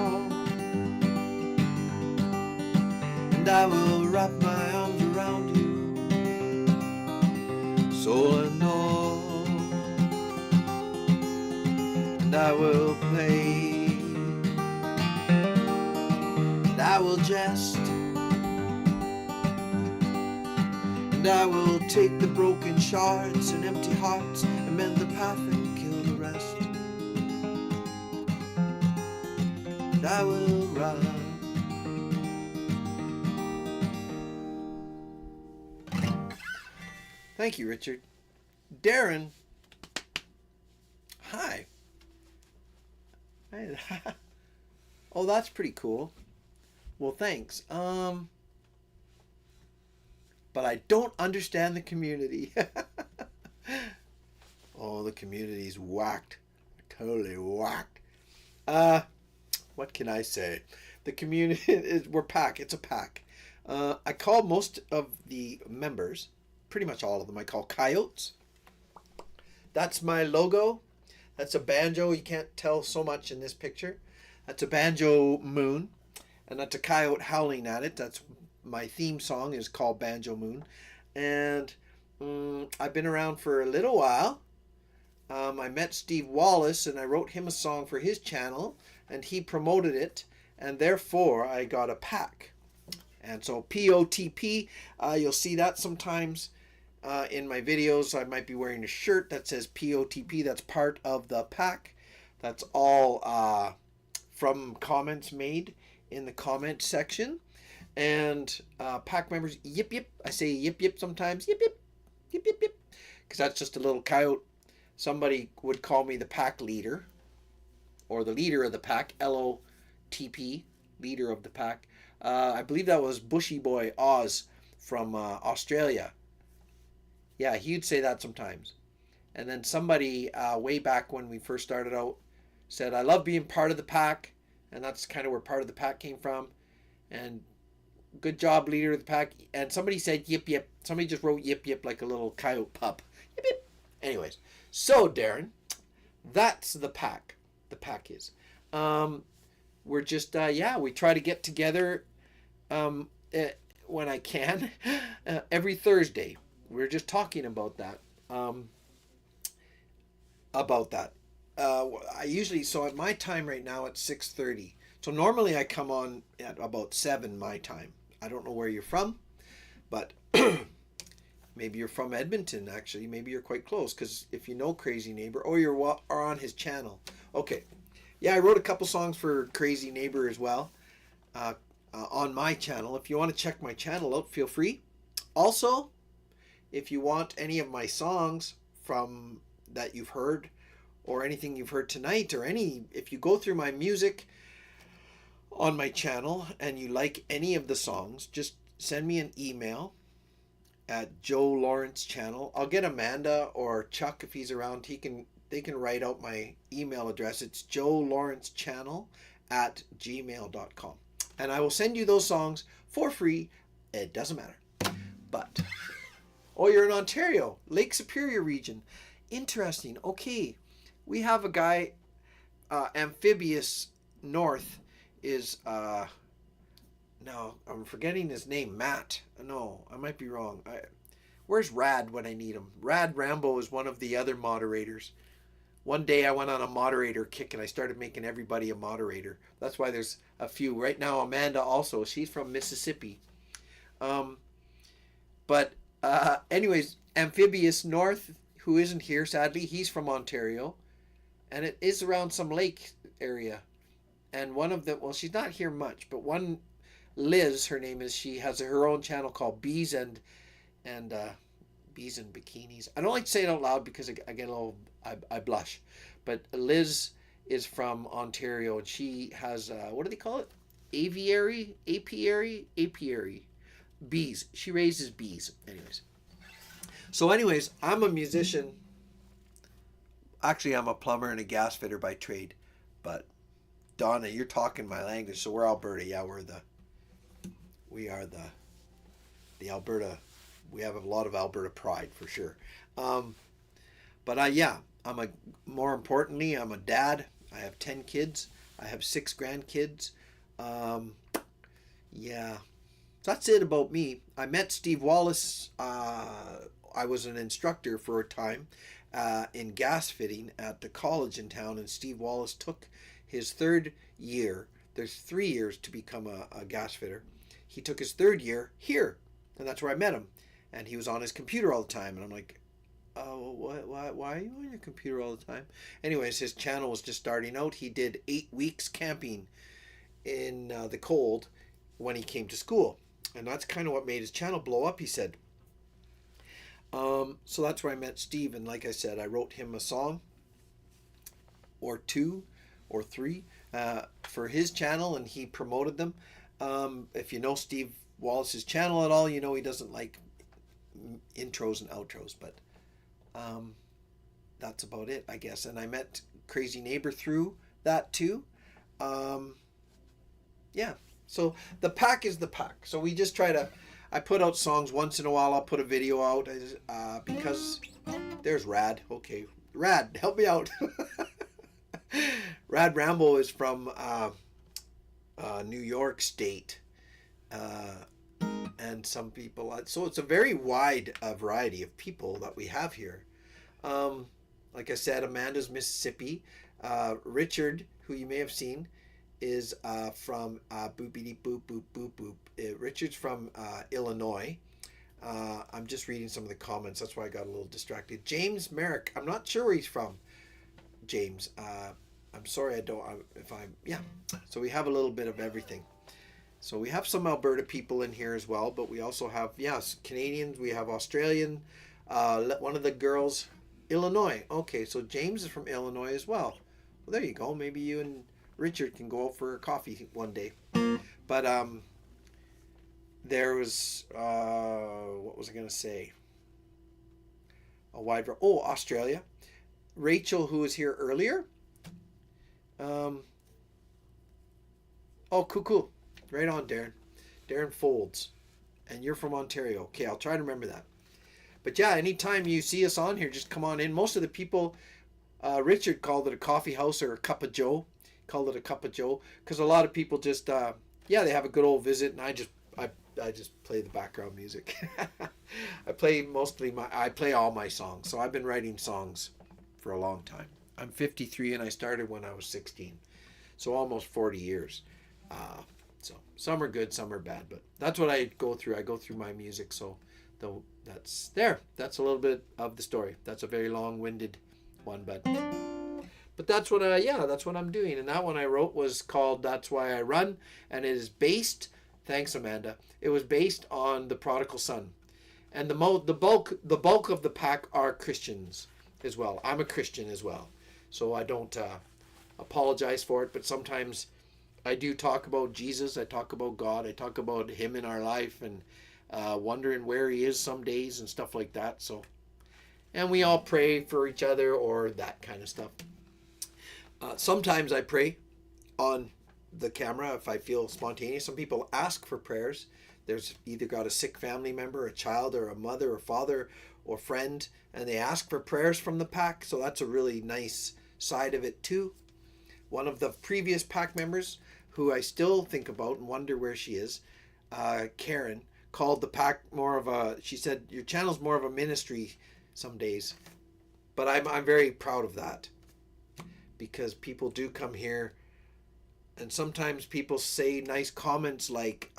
And I will wrap my arms around you, soul and all. And I will play, and I will jest, and I will take the broken shards and empty hearts and mend the path and kill the rest. And I will run. Thank you, Richard. Darren. Hi. Oh, that's pretty cool. Well, thanks. But I don't understand the community. Oh, the community's whacked. Totally whacked. What can I say? The community is, we're PaCk. It's a PaCk. I call most of the members, pretty much all of them, I call coyotes. That's my logo. That's a banjo. You can't tell so much in this picture. That's a banjo moon. And that's a coyote howling at it. That's my theme song is called Banjo Moon. And I've been around for a little while. I met Steve Wallace and I wrote him a song for his channel. And he promoted it. And therefore, I got a PaCk. And so POTP, you'll see that sometimes in my videos. I might be wearing a shirt that says POTP. That's part of the PaCk. That's all from comments made in the comment section. And PaCk members, yip yip. I say yip yip sometimes. Yip yip. Yip yip yip. Because that's just a little coyote. Somebody would call me the PaCk leader. Or the leader of the PaCk. LOTP. Leader of the PaCk. I believe that was Bushy Boy Oz from Australia. Yeah, he'd say that sometimes. And then somebody way back when we first started out said, "I love being part of the PaCk," and that's kind of where part of the PaCk came from. And good job, leader of the PaCk. And somebody said, "Yip yip." Somebody just wrote "yip yip" like a little coyote pup. Yip yip. Anyways, so Darren, that's the PaCk. The PaCk is. We're just yeah, we try to get together um, when I can every Thursday. We're just talking about that. About that. I usually, so at my time right now it's 6:30. So normally I come on at about 7 my time. I don't know where you're from, but maybe you're from Edmonton actually. Maybe you're quite close because if you know Crazy Neighbor, or are on his channel. Okay. Yeah, I wrote a couple songs for Crazy Neighbor as well on my channel. If you want to check my channel out, feel free. Also, if you want any of my songs from that you've heard or anything you've heard tonight or if you go through my music on my channel and you like any of the songs, just send me an email at Joe Lawrence channel. I'll get Amanda or Chuck if he's around. They can write out my email address. It's joelawrencechannel@gmail.com. And I will send you those songs for free. It doesn't matter. But, oh, you're in Ontario, Lake Superior region. Interesting. Okay. We have a guy, Amphibious North is, no, I'm forgetting his name, Matt. No, I might be wrong. Where's Rad when I need him? Rad Rambo is one of the other moderators. One day I went on a moderator kick and I started making everybody a moderator. That's why there's a few. Right now, Amanda also, she's from Mississippi. But anyways, Amphibious North, who isn't here, sadly, he's from Ontario. And it is around some lake area. And one of them, well, she's not here much, but one, Liz, her name is, she has her own channel called Bees and Bees and Bikinis. I don't like to say it out loud because I get a little, I blush. But Liz is from Ontario and she has, what do they call it? Apiary? Bees. She raises bees. Anyways, I'm a musician. Actually, I'm a plumber and a gas fitter by trade. But Donna, you're talking my language, so we're Alberta. Yeah, we are the Alberta. We have a lot of Alberta pride for sure. But yeah, more importantly, I'm a dad. I have 10 kids. I have 6 grandkids. Yeah, that's it about me. I met Steve Wallace. I was an instructor for a time in gas fitting at the college in town, and Steve Wallace took his 3rd year. There's 3 years to become a gas fitter. He took his 3rd year here, and that's where I met him. And he was on his computer all the time, and I'm like, oh, why are you on your computer all the time? Anyways, his channel was just starting out. He did 8 weeks camping in the cold when he came to school, and that's kind of what made his channel blow up, he said. So that's where I met Steve, and like I said, I wrote him a song or 2 or 3 for his channel, and he promoted them. If you know Steve Wallace's channel at all, you know he doesn't like intros and outros, but that's about it, I guess. And I met Crazy Neighbor through that too. Yeah, so the PaCk is the PaCk. So we just try to, I put out songs once in a while. I'll put a video out because there's Rad. Okay, Rad, help me out. Rad Rambo is from New York State. And some people, so it's a very wide variety of people that we have here. Like I said, Amanda's Mississippi. Richard, who you may have seen, is from boopity boop boop boop boop. Richard's from Illinois. I'm just reading some of the comments. That's why I got a little distracted. James Merrick. I'm not sure where he's from. James. I'm sorry I don't. Yeah. So we have a little bit of everything. So we have some Alberta people in here as well, but we also have, yes, Canadians. We have Australian. One of the girls, Illinois. Okay, so James is from Illinois as well. Well, there you go. Maybe you and Richard can go out for a coffee one day. But there was what was I going to say? A wide oh, Australia. Rachel, who was here earlier. Um, oh, cool. Right on, Darren. Darren Folds. And you're from Ontario. Okay, I'll try to remember that. But yeah, anytime you see us on here, just come on in. Most of the people, Richard called it a coffee house or a cup of Joe. Called it a cup of Joe because a lot of people just, yeah, they have a good old visit, and I just play the background music. I play all my songs. So I've been writing songs for a long time. I'm 53 and I started when I was 16. So almost 40 years. So some are good, some are bad, but that's what I go through. I go through my music. So that's there. That's a little bit of the story. That's a very long-winded one, but that's what that's what I'm doing. And that one I wrote was called That's Why I Run, and it is based, thanks Amanda, it was based on the prodigal son. And the bulk of the PaCk are Christians as well. I'm a Christian as well. So I don't apologize for it, but sometimes I do talk about Jesus, I talk about God, I talk about him in our life, and wondering where he is some days and stuff like that. So, and we all pray for each other or that kind of stuff. Sometimes I pray on the camera if I feel spontaneous. Some people ask for prayers. There's either got a sick family member, a child, or a mother, or father, or friend, and they ask for prayers from the PaCk. So that's a really nice side of it too. One of the previous PaCk members, who I still think about and wonder where she is, Karen, called the PaCk more of a, she said, your channel's more of a ministry some days. But I'm very proud of that, because people do come here, and sometimes people say nice comments like,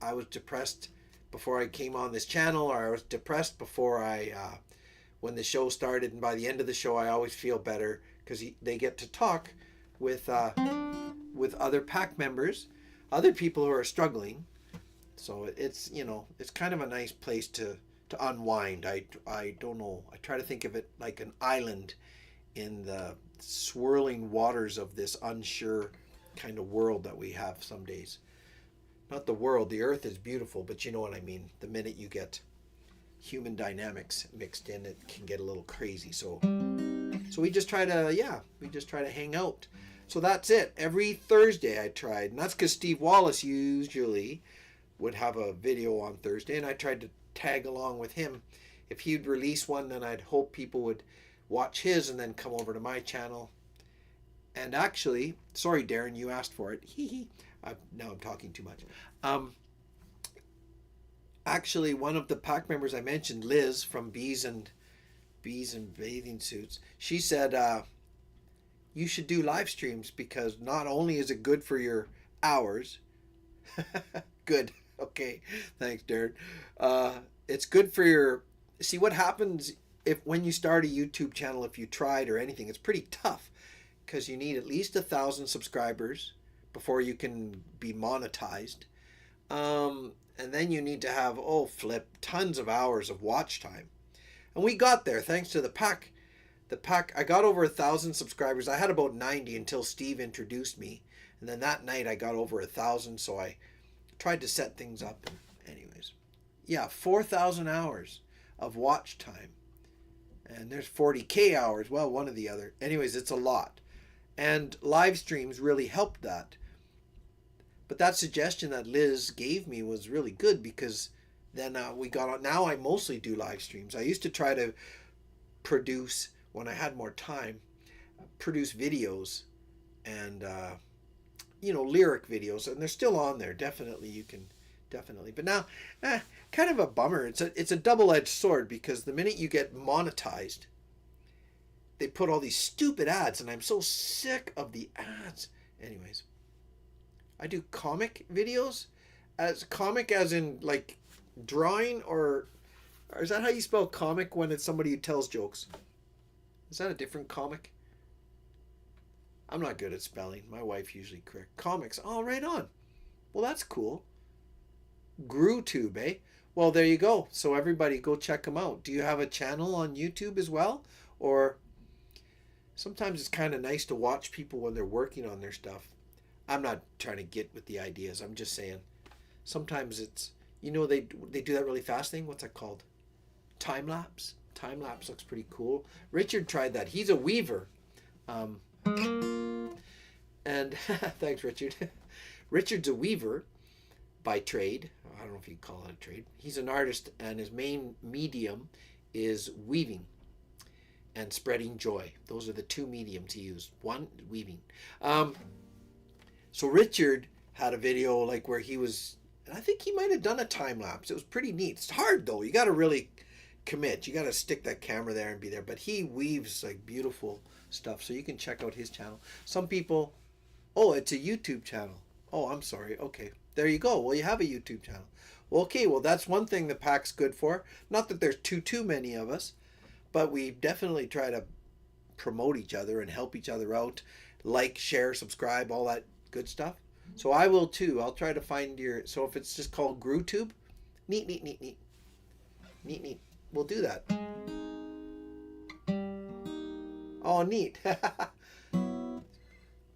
I was depressed before I came on this channel, or I was depressed before when the show started, and by the end of the show I always feel better, because they get to talk with other PaCk members, other people who are struggling. So it's, it's kind of a nice place to unwind. I don't know, I try to think of it like an island in the swirling waters of this unsure kind of world that we have some days. Not the world, the earth is beautiful, but you know what I mean. The minute you get human dynamics mixed in, it can get a little crazy. So we just try to hang out. So that's it. Every Thursday I tried, and that's because Steve Wallace usually would have a video on Thursday, and I tried to tag along with him. If he'd release one, then I'd hope people would watch his and then come over to my channel. And actually, sorry Darren, you asked for it. Now I'm talking too much. Actually, one of the PaCk members I mentioned, Liz from Bees and Bathing Suits, she said you should do live streams, because not only is it good for your hours, good, okay, thanks Darren, it's good for your, see what happens when you start a YouTube channel, if you tried or anything, it's pretty tough, because you need at least 1,000 subscribers before you can be monetized. And then you need to have, tons of hours of watch time. And we got there thanks to the PaCk. The PaCk, I got over 1,000 subscribers. I had about 90 until Steve introduced me. And then that night I got over 1,000, so I tried to set things up. Anyways, yeah, 4,000 hours of watch time. And there's 40K hours. Well, one or the other. Anyways, it's a lot. And live streams really helped that. But that suggestion that Liz gave me was really good, because then we got on. Now I mostly do live streams. I used to try to produce, when I had more time, produce videos and, lyric videos. And they're still on there. Definitely, you can, definitely. But now, kind of a bummer. It's a double-edged sword, because the minute you get monetized, they put all these stupid ads, and I'm so sick of the ads. Anyways, I do comic videos, as comic as in like drawing, or is that how you spell comic when it's somebody who tells jokes? Is that a different comic? I'm not good at spelling. My wife usually correct. Comics. Oh, right on. Well, that's cool. GrewTube, eh? Well, there you go. So everybody go check them out. Do you have a channel on YouTube as well? Or sometimes it's kind of nice to watch people when they're working on their stuff. I'm not trying to get with the ideas. I'm just saying sometimes it's You know, they do that really fast thing. What's that called? Time lapse. Time lapse looks pretty cool. Richard tried that. He's a weaver. Um, and thanks, Richard. Richard's a weaver by trade. I don't know if you'd call it a trade. He's an artist, and his main medium is weaving and spreading joy. Those are the two mediums he used. One, weaving. So Richard had a video like where he was, and I think he might have done a time lapse. It was pretty neat. It's hard though. You got to really commit. You got to stick that camera there and be there. But he weaves like beautiful stuff. So you can check out his channel. Some people, oh, it's a YouTube channel. Oh, I'm sorry. Okay. There you go. Well, you have a YouTube channel. Well, okay. Well, that's one thing the PaCk's good for. Not that there's too many of us, but we definitely try to promote each other and help each other out. Like, share, subscribe, all that good stuff. So I will too. I'll try to find your, so if it's just called GrewTube, neat. We'll do that. Oh, neat.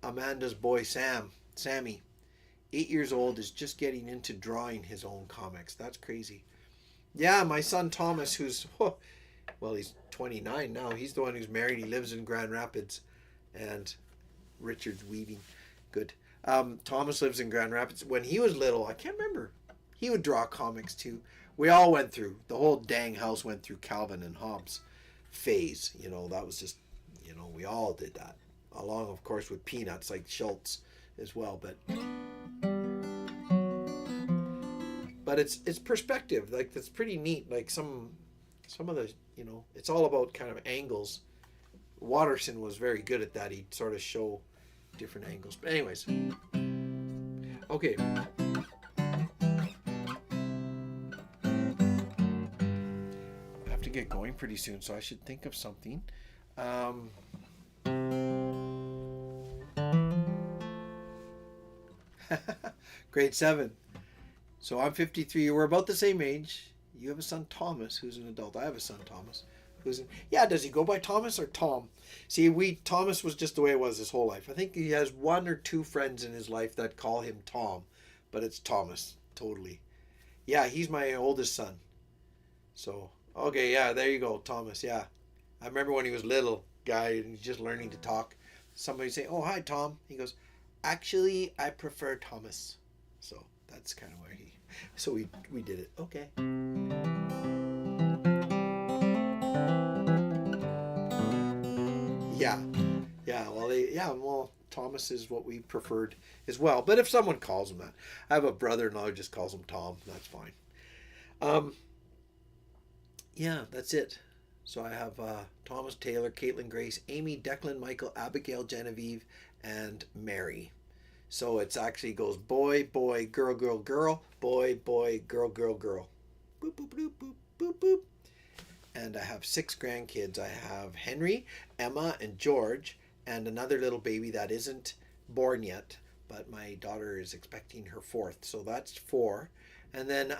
Amanda's boy, Sammy, 8 years old, is just getting into drawing his own comics. That's crazy. Yeah, my son Thomas, who's, well, he's 29 now. He's the one who's married. He lives in Grand Rapids. And Richard's weaving. Good. Thomas lives in Grand Rapids. When he was little, I can't remember. He would draw comics too. We all went through, the whole dang house went through Calvin and Hobbes phase. You know, that was just, you know, we all did that. Along, of course, with Peanuts, like Schultz as well. But it's perspective. Like, that's pretty neat. Like some of the, you know, it's all about kind of angles. Watterson was very good at that. He'd sort of show different angles. But anyways, okay. I have to get going pretty soon, so I should think of something. Grade 7. So I'm 53. We're about the same age. You have a son, Thomas, who's an adult. I have a son, Thomas, who's in, yeah, does he go by Thomas or Tom? See, Thomas was just the way it was his whole life. I think he has one or two friends in his life that call him Tom, but it's Thomas, totally. Yeah, he's my oldest son. So, okay, yeah, there you go, Thomas, yeah. I remember when he was little guy and he's just learning to talk. Somebody say, oh, hi, Tom. He goes, actually, I prefer Thomas. So that's kind of where so we did it. Okay. Yeah, well, Thomas is what we preferred as well. But if someone calls him that, I have a brother-in-law who just calls him Tom. That's fine. Yeah, that's it. So I have Thomas, Taylor, Caitlin, Grace, Amy, Declan, Michael, Abigail, Genevieve, and Mary. So it actually goes boy, boy, girl, girl, girl, boy, boy, girl, girl, girl. Boop, boop, boop, boop, boop, boop. And I have 6 grandkids. I have Henry, Emma, and George, and another little baby that isn't born yet, but my daughter is expecting her 4th. So that's 4. And then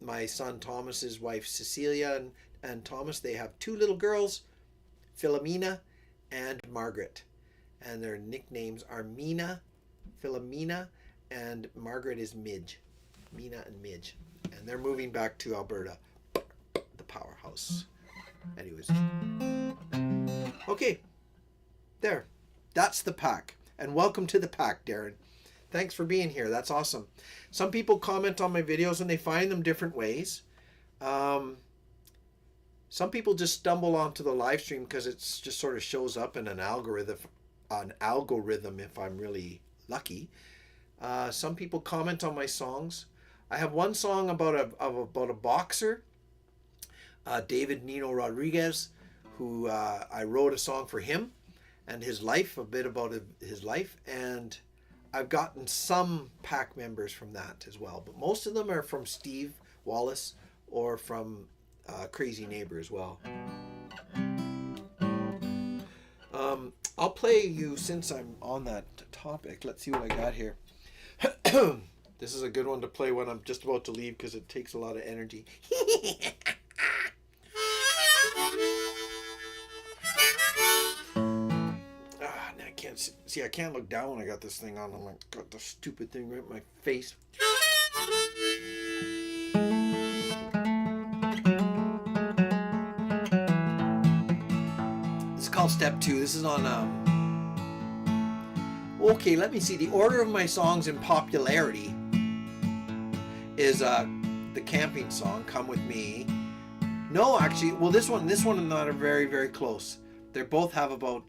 my son Thomas's wife Cecilia and Thomas, they have 2 little girls, Philomena and Margaret. And their nicknames are Philomena, and Margaret is Midge. Mina and Midge. And they're moving back to Alberta, the powerhouse. Anyways. Okay. There. That's the PaCk. And welcome to the PaCk, Darren. Thanks for being here. That's awesome. Some people comment on my videos and they find them different ways. Some people just stumble onto the live stream because it just sort of shows up in an algorithm if I'm really lucky. Some people comment on my songs. I have one song about a boxer, David Nino Rodriguez, who I wrote a song for him and his life, a bit about his life, and I've gotten some PaCk members from that as well, but most of them are from Steve Wallace or from Crazy Neighbor as well. I'll play you, since I'm on that topic. Let's see what I got here. This is a good one to play when I'm just about to leave because it takes a lot of energy. I can't see. I can't look down when I got this thing on. I'm like, got the stupid thing right in my face. step 2. This is on okay, let me see. The order of my songs in popularity is the camping song, Come With Me. No, actually, well, this one and that are very, very close. They both have about,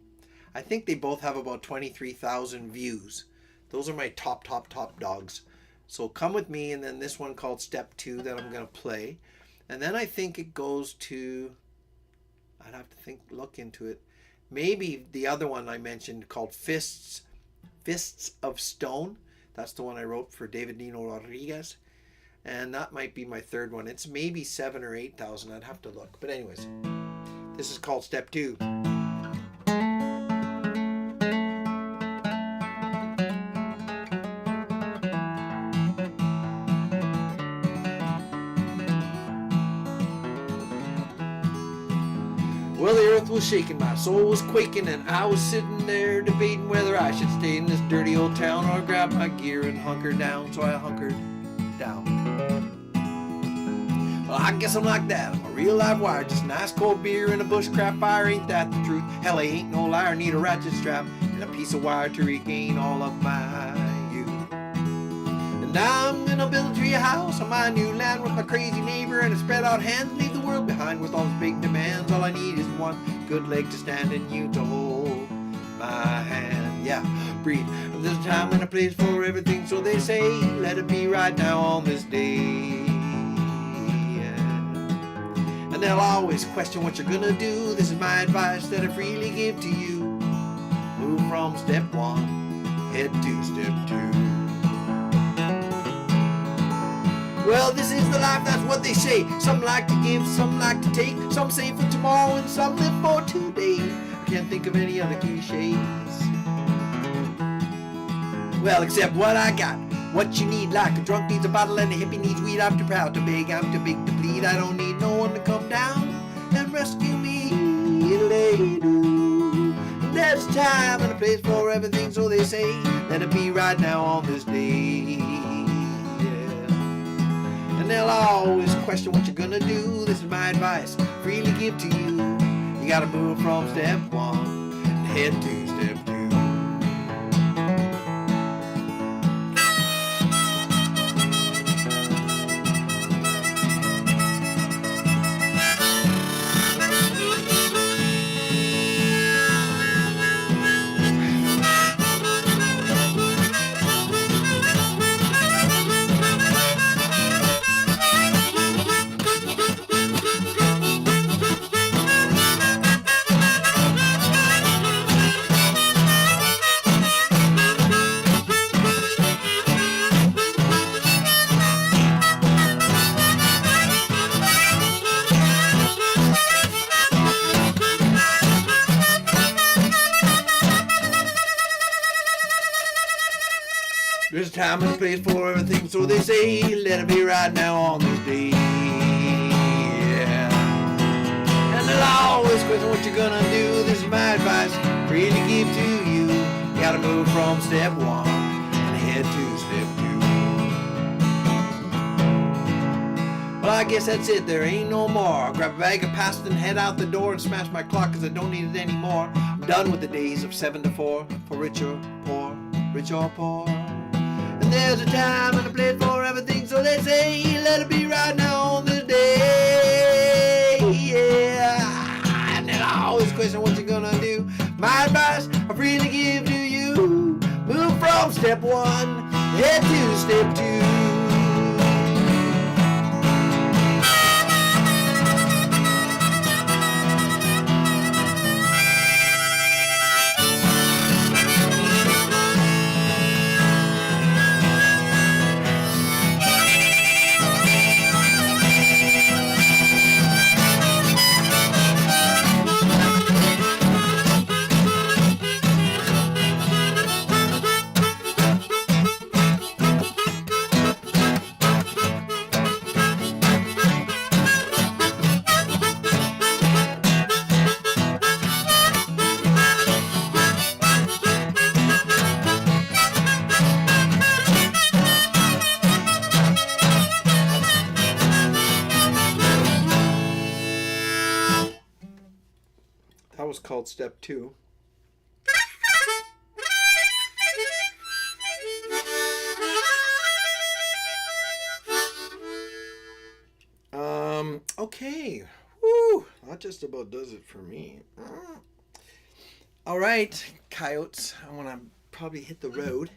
I think they both have about 23,000 views. Those are my top dogs. So Come With Me, and then this one called Step 2 that I'm going to play. And then I think it goes to, I'd have to look into it. Maybe the other one I mentioned called Fists of Stone. That's the one I wrote for David Nino Rodriguez. And that might be my third one. It's maybe 7,000 or 8,000. I'd have to look. But anyways, this is called Step 2. Well, the earth was shaking, my soul was quaking, and I was sitting there debating whether I should stay in this dirty old town or grab my gear and hunker down. So I hunkered down. Well, I guess I'm like that. I'm a real live wire, just nice cold beer and a bushcraft fire. Ain't that the truth? Hell, I ain't no liar. Need a ratchet strap and a piece of wire to regain all of my youth. And now I'm gonna build a tree house on my new land with my crazy neighbor and a spread out hands. Leave the world behind with all its big demands. All I need is one good leg to stand and you to hold my hand. Yeah, breathe. There's a time and a place for everything, so they say. Let it be right now on this day. And they'll always question what you're gonna do. This is my advice that I freely give to you. Move from step 1, head to step 2. Well, this is the life, that's what they say. Some like to give, some like to take. Some save for tomorrow and some live for today. I can't think of any other cliches. Well, except what I got. What you need, like a drunk needs a bottle and a hippie needs weed. I'm too proud to beg, I'm too big to plead. I don't need no one to come down and rescue me. There's a time and a place for everything, so they say. Let it be right now on this day. And they'll always question what you're gonna do. This is my advice, freely give to you. You gotta move from step 1 and head to step 2. There's a time and a place for everything, so they say. Let it be right now on this day. Yeah. And they'll always question what you're gonna do. This is my advice, freely give to you. You gotta move from step 1 and head to step 2. Well, I guess that's it, there ain't no more. I'll grab a bag of pasta and head out the door and smash my clock, cause I don't need it anymore. I'm done with the days of 7 to 4, for rich or poor, rich or poor. And there's a time and a place for everything, so they say. Let it be right now on this day. Yeah. And they'll always question what you're gonna do. My advice, I freely give to you. Move from step 1, head to step 2. was called step 2. Okay. Woo! That just about does it for me. All right, coyotes. I want to probably hit the road.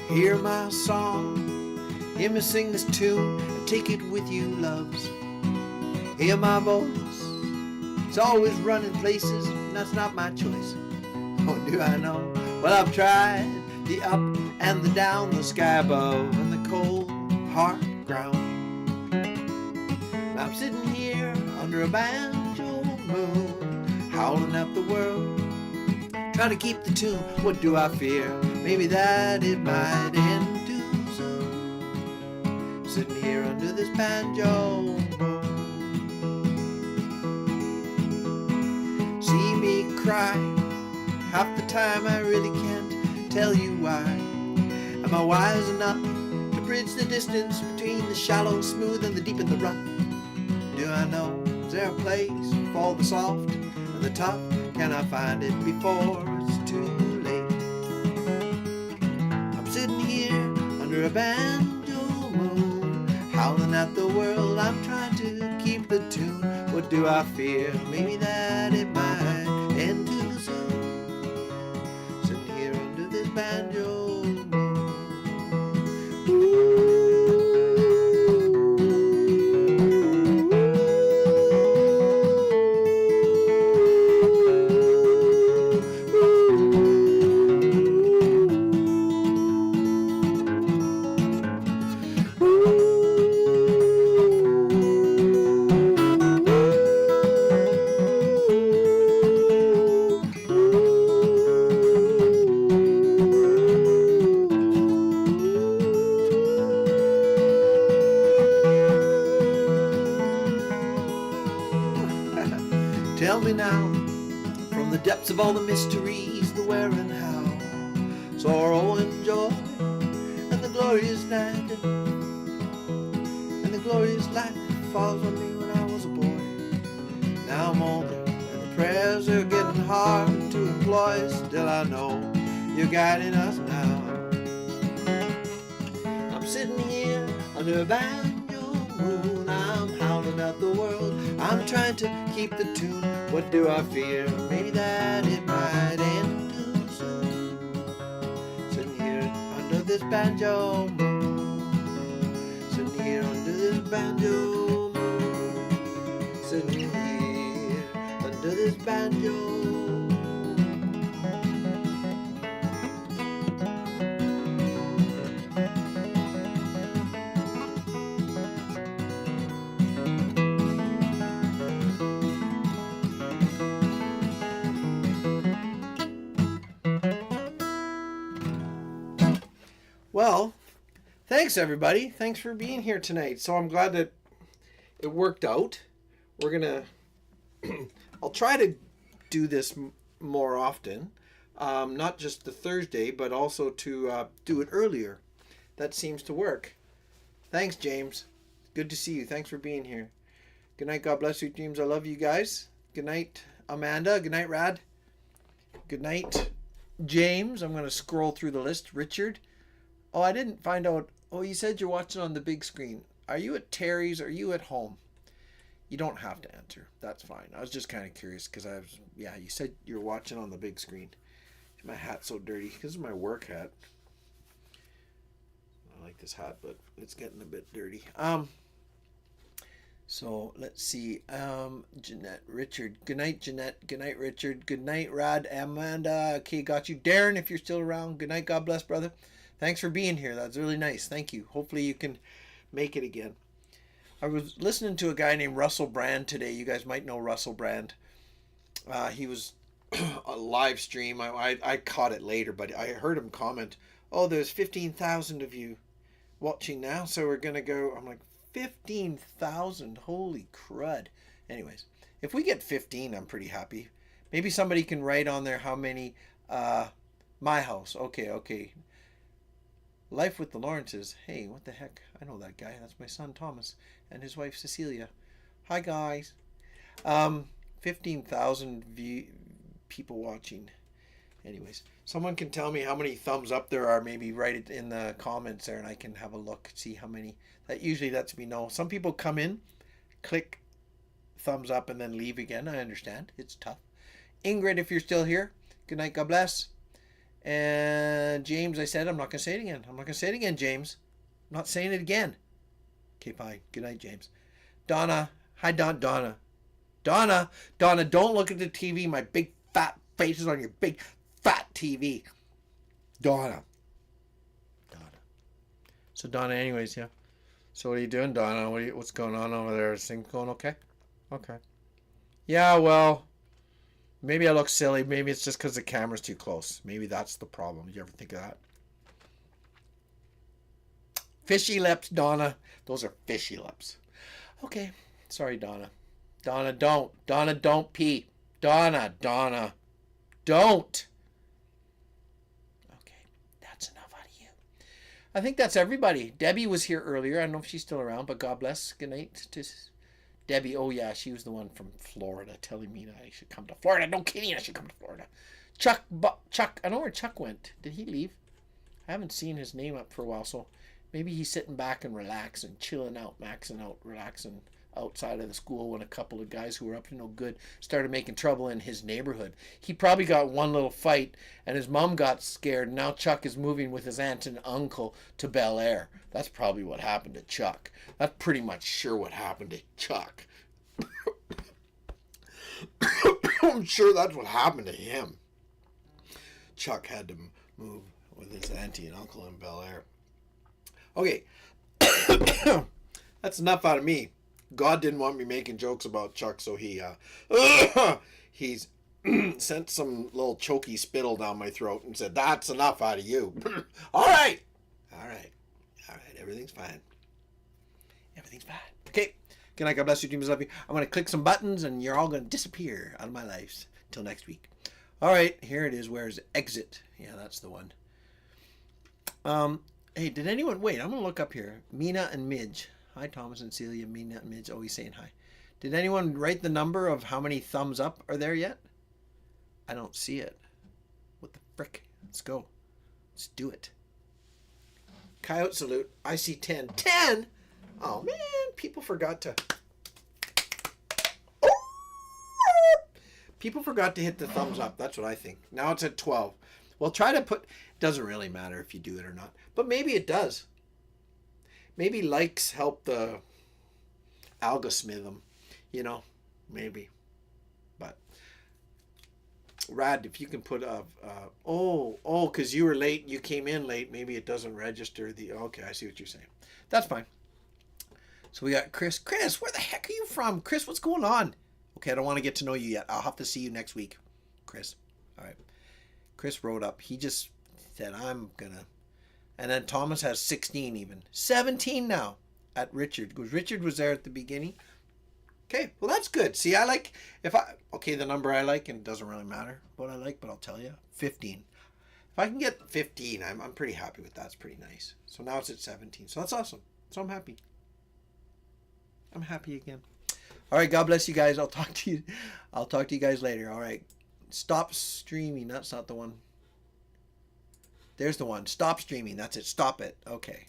Hear my song, hear me sing this tune, and take it with you, loves. Hear my voice, it's always running places, and that's not my choice. Oh, do I know? Well, I've tried the up and the down, the sky above, and the cold, hard ground. I'm sitting here under a banjo moon, howling at the world, trying to keep the tune. What do I fear? Maybe that it might end too soon. Sitting here under this banjo moon. See me cry half the time, I really can't tell you why. Am I wise enough to bridge the distance between the shallow, smooth, and the deep and the rough? Do I know? Is there a place for all the soft and the tough? Can I find it before it's too late? I'm sitting here under a banjo moon, howling at the world, I'm trying to keep the tune. What do I fear? Maybe that it might end too soon. Sitting here under this banjo moon. Ooh. Tell me now, from the depths of all the mysteries, the where and how, sorrow and joy, and the glorious night, and the glorious light falls on me when I was a boy. Now I'm older, and the prayers are getting hard to employ. Still I know you're guiding us now. I'm sitting here under a banjo moon, I'm howling at the world, I'm trying to keep the tune. What do I fear? Maybe that it might end too soon. Sitting here under this banjo moon, sitting here under this banjo moon, sitting here under this banjo moon. Well, thanks everybody. Thanks for being here tonight. So I'm glad that it worked out. We're gonna, I'll try to do this more often. Not just the Thursday, but also to do it earlier. That seems to work. Thanks, James. Good to see you. Thanks for being here. Good night. God bless you, James. I love you guys. Good night, Amanda. Good night, Rad. Good night, James. I'm going to scroll through the list. Richard. Oh, I didn't find out. Oh, you said you're watching on the big screen. Are you at Terry's or are you at home? You don't have to answer. That's fine. I was just kind of curious because you said you're watching on the big screen. My hat's so dirty because it's my work hat. I like this hat, but it's getting a bit dirty. So let's see. Jeanette, Richard. Good night, Jeanette. Good night, Richard. Good night, Rad. Amanda. Okay, got you. Darren, if you're still around. Good night. God bless, brother. Thanks for being here. That's really nice. Thank you. Hopefully you can make it again. I was listening to a guy named Russell Brand today. You guys might know Russell Brand. He was a live stream. I caught it later, but I heard him comment, "Oh, there's 15,000 of you watching now. So we're going to go, I'm like, 15,000. Holy crud. Anyways, if we get 15, I'm pretty happy. Maybe somebody can write on there how many. My house. Okay. Life with the Lawrences. Hey, what the heck? I know that guy. That's my son Thomas and his wife Cecilia. Hi guys. 15,000 people watching. Anyways, someone can tell me how many thumbs up there are. Maybe write it in the comments there, and I can have a look, see how many. That usually lets me know. Some people come in, click thumbs up, and then leave again. I understand. It's tough. Ingrid, if you're still here, good night. God bless. And James, I said I'm not going to say it again. I'm not going to say it again, James. I'm not saying it again. Okay, fine. Good night, James. Donna. Hi, Donna. Donna, don't look at the TV. My big fat face is on your big fat TV. Donna. So Donna, anyways, yeah. So what are you doing, Donna? What's going on over there? Is things going okay? Okay. Yeah, well, maybe I look silly. Maybe it's just because the camera's too close. Maybe that's the problem. You ever think of that? Fishy lips, Donna. Those are fishy lips. Okay. Sorry, Donna. Donna, don't. Donna, don't pee. Donna, don't. Okay. That's enough out of you. I think that's everybody. Debbie was here earlier. I don't know if she's still around, but God bless. Good night to Debbie. Oh, yeah. She was the one from Florida telling me that I should come to Florida. No kidding. I should come to Florida. Chuck. I don't know where Chuck went. Did he leave? I haven't seen his name up for a while, so maybe he's sitting back and relaxing, chilling out, maxing out, relaxing outside of the school when a couple of guys who were up to no good started making trouble in his neighborhood. He probably got one little fight and his mom got scared. Now Chuck is moving with his aunt and uncle to Bel Air. That's probably what happened to Chuck. That's pretty much sure what happened to Chuck. I'm sure that's what happened to him. Chuck had to move with his auntie and uncle in Bel Air. Okay. That's enough out of me. God didn't want me making jokes about Chuck, so he's sent some little choky spittle down my throat and said, that's enough out of you. All right. Everything's fine. Okay. Good night. God bless you. Dreams love you. I'm going to click some buttons and you're all going to disappear out of my life till next week. All right. Here it is. Where's exit? Yeah, that's the one. Hey, did anyone... Wait, I'm going to look up here. Mina and Midge. Hi, Thomas and Celia. Mina and Midge always saying hi. Did anyone write the number of how many thumbs up are there yet? I don't see it. What the frick? Let's go. Let's do it. Coyote salute. I see 10. 10? Oh, man. People forgot to... People forgot to hit the thumbs up. That's what I think. Now it's at 12. Well, try to put... Doesn't really matter if you do it or not. But maybe it does. Maybe likes help the algorithm. You know? Maybe. But... Rad, if you can put because you were late, you came in late, maybe it doesn't register the... Okay, I see what you're saying. That's fine. So we got Chris. Chris, where the heck are you from? Chris, what's going on? Okay, I don't want to get to know you yet. I'll have to see you next week, Chris. All right. Chris wrote up. He just said, I'm gonna... And then Thomas has 16 even. 17 now at Richard. Because Richard was there at the beginning. Okay, well that's good. See, I like... the number I like, and it doesn't really matter what I like, but I'll tell you. 15. If I can get 15, I'm pretty happy with that. It's pretty nice. So now it's at 17. So that's awesome. So I'm happy. I'm happy again. All right, God bless you guys. I'll talk to you guys later. All right. Stop streaming. That's not the one. There's the one. Stop streaming. That's it. Stop it. Okay.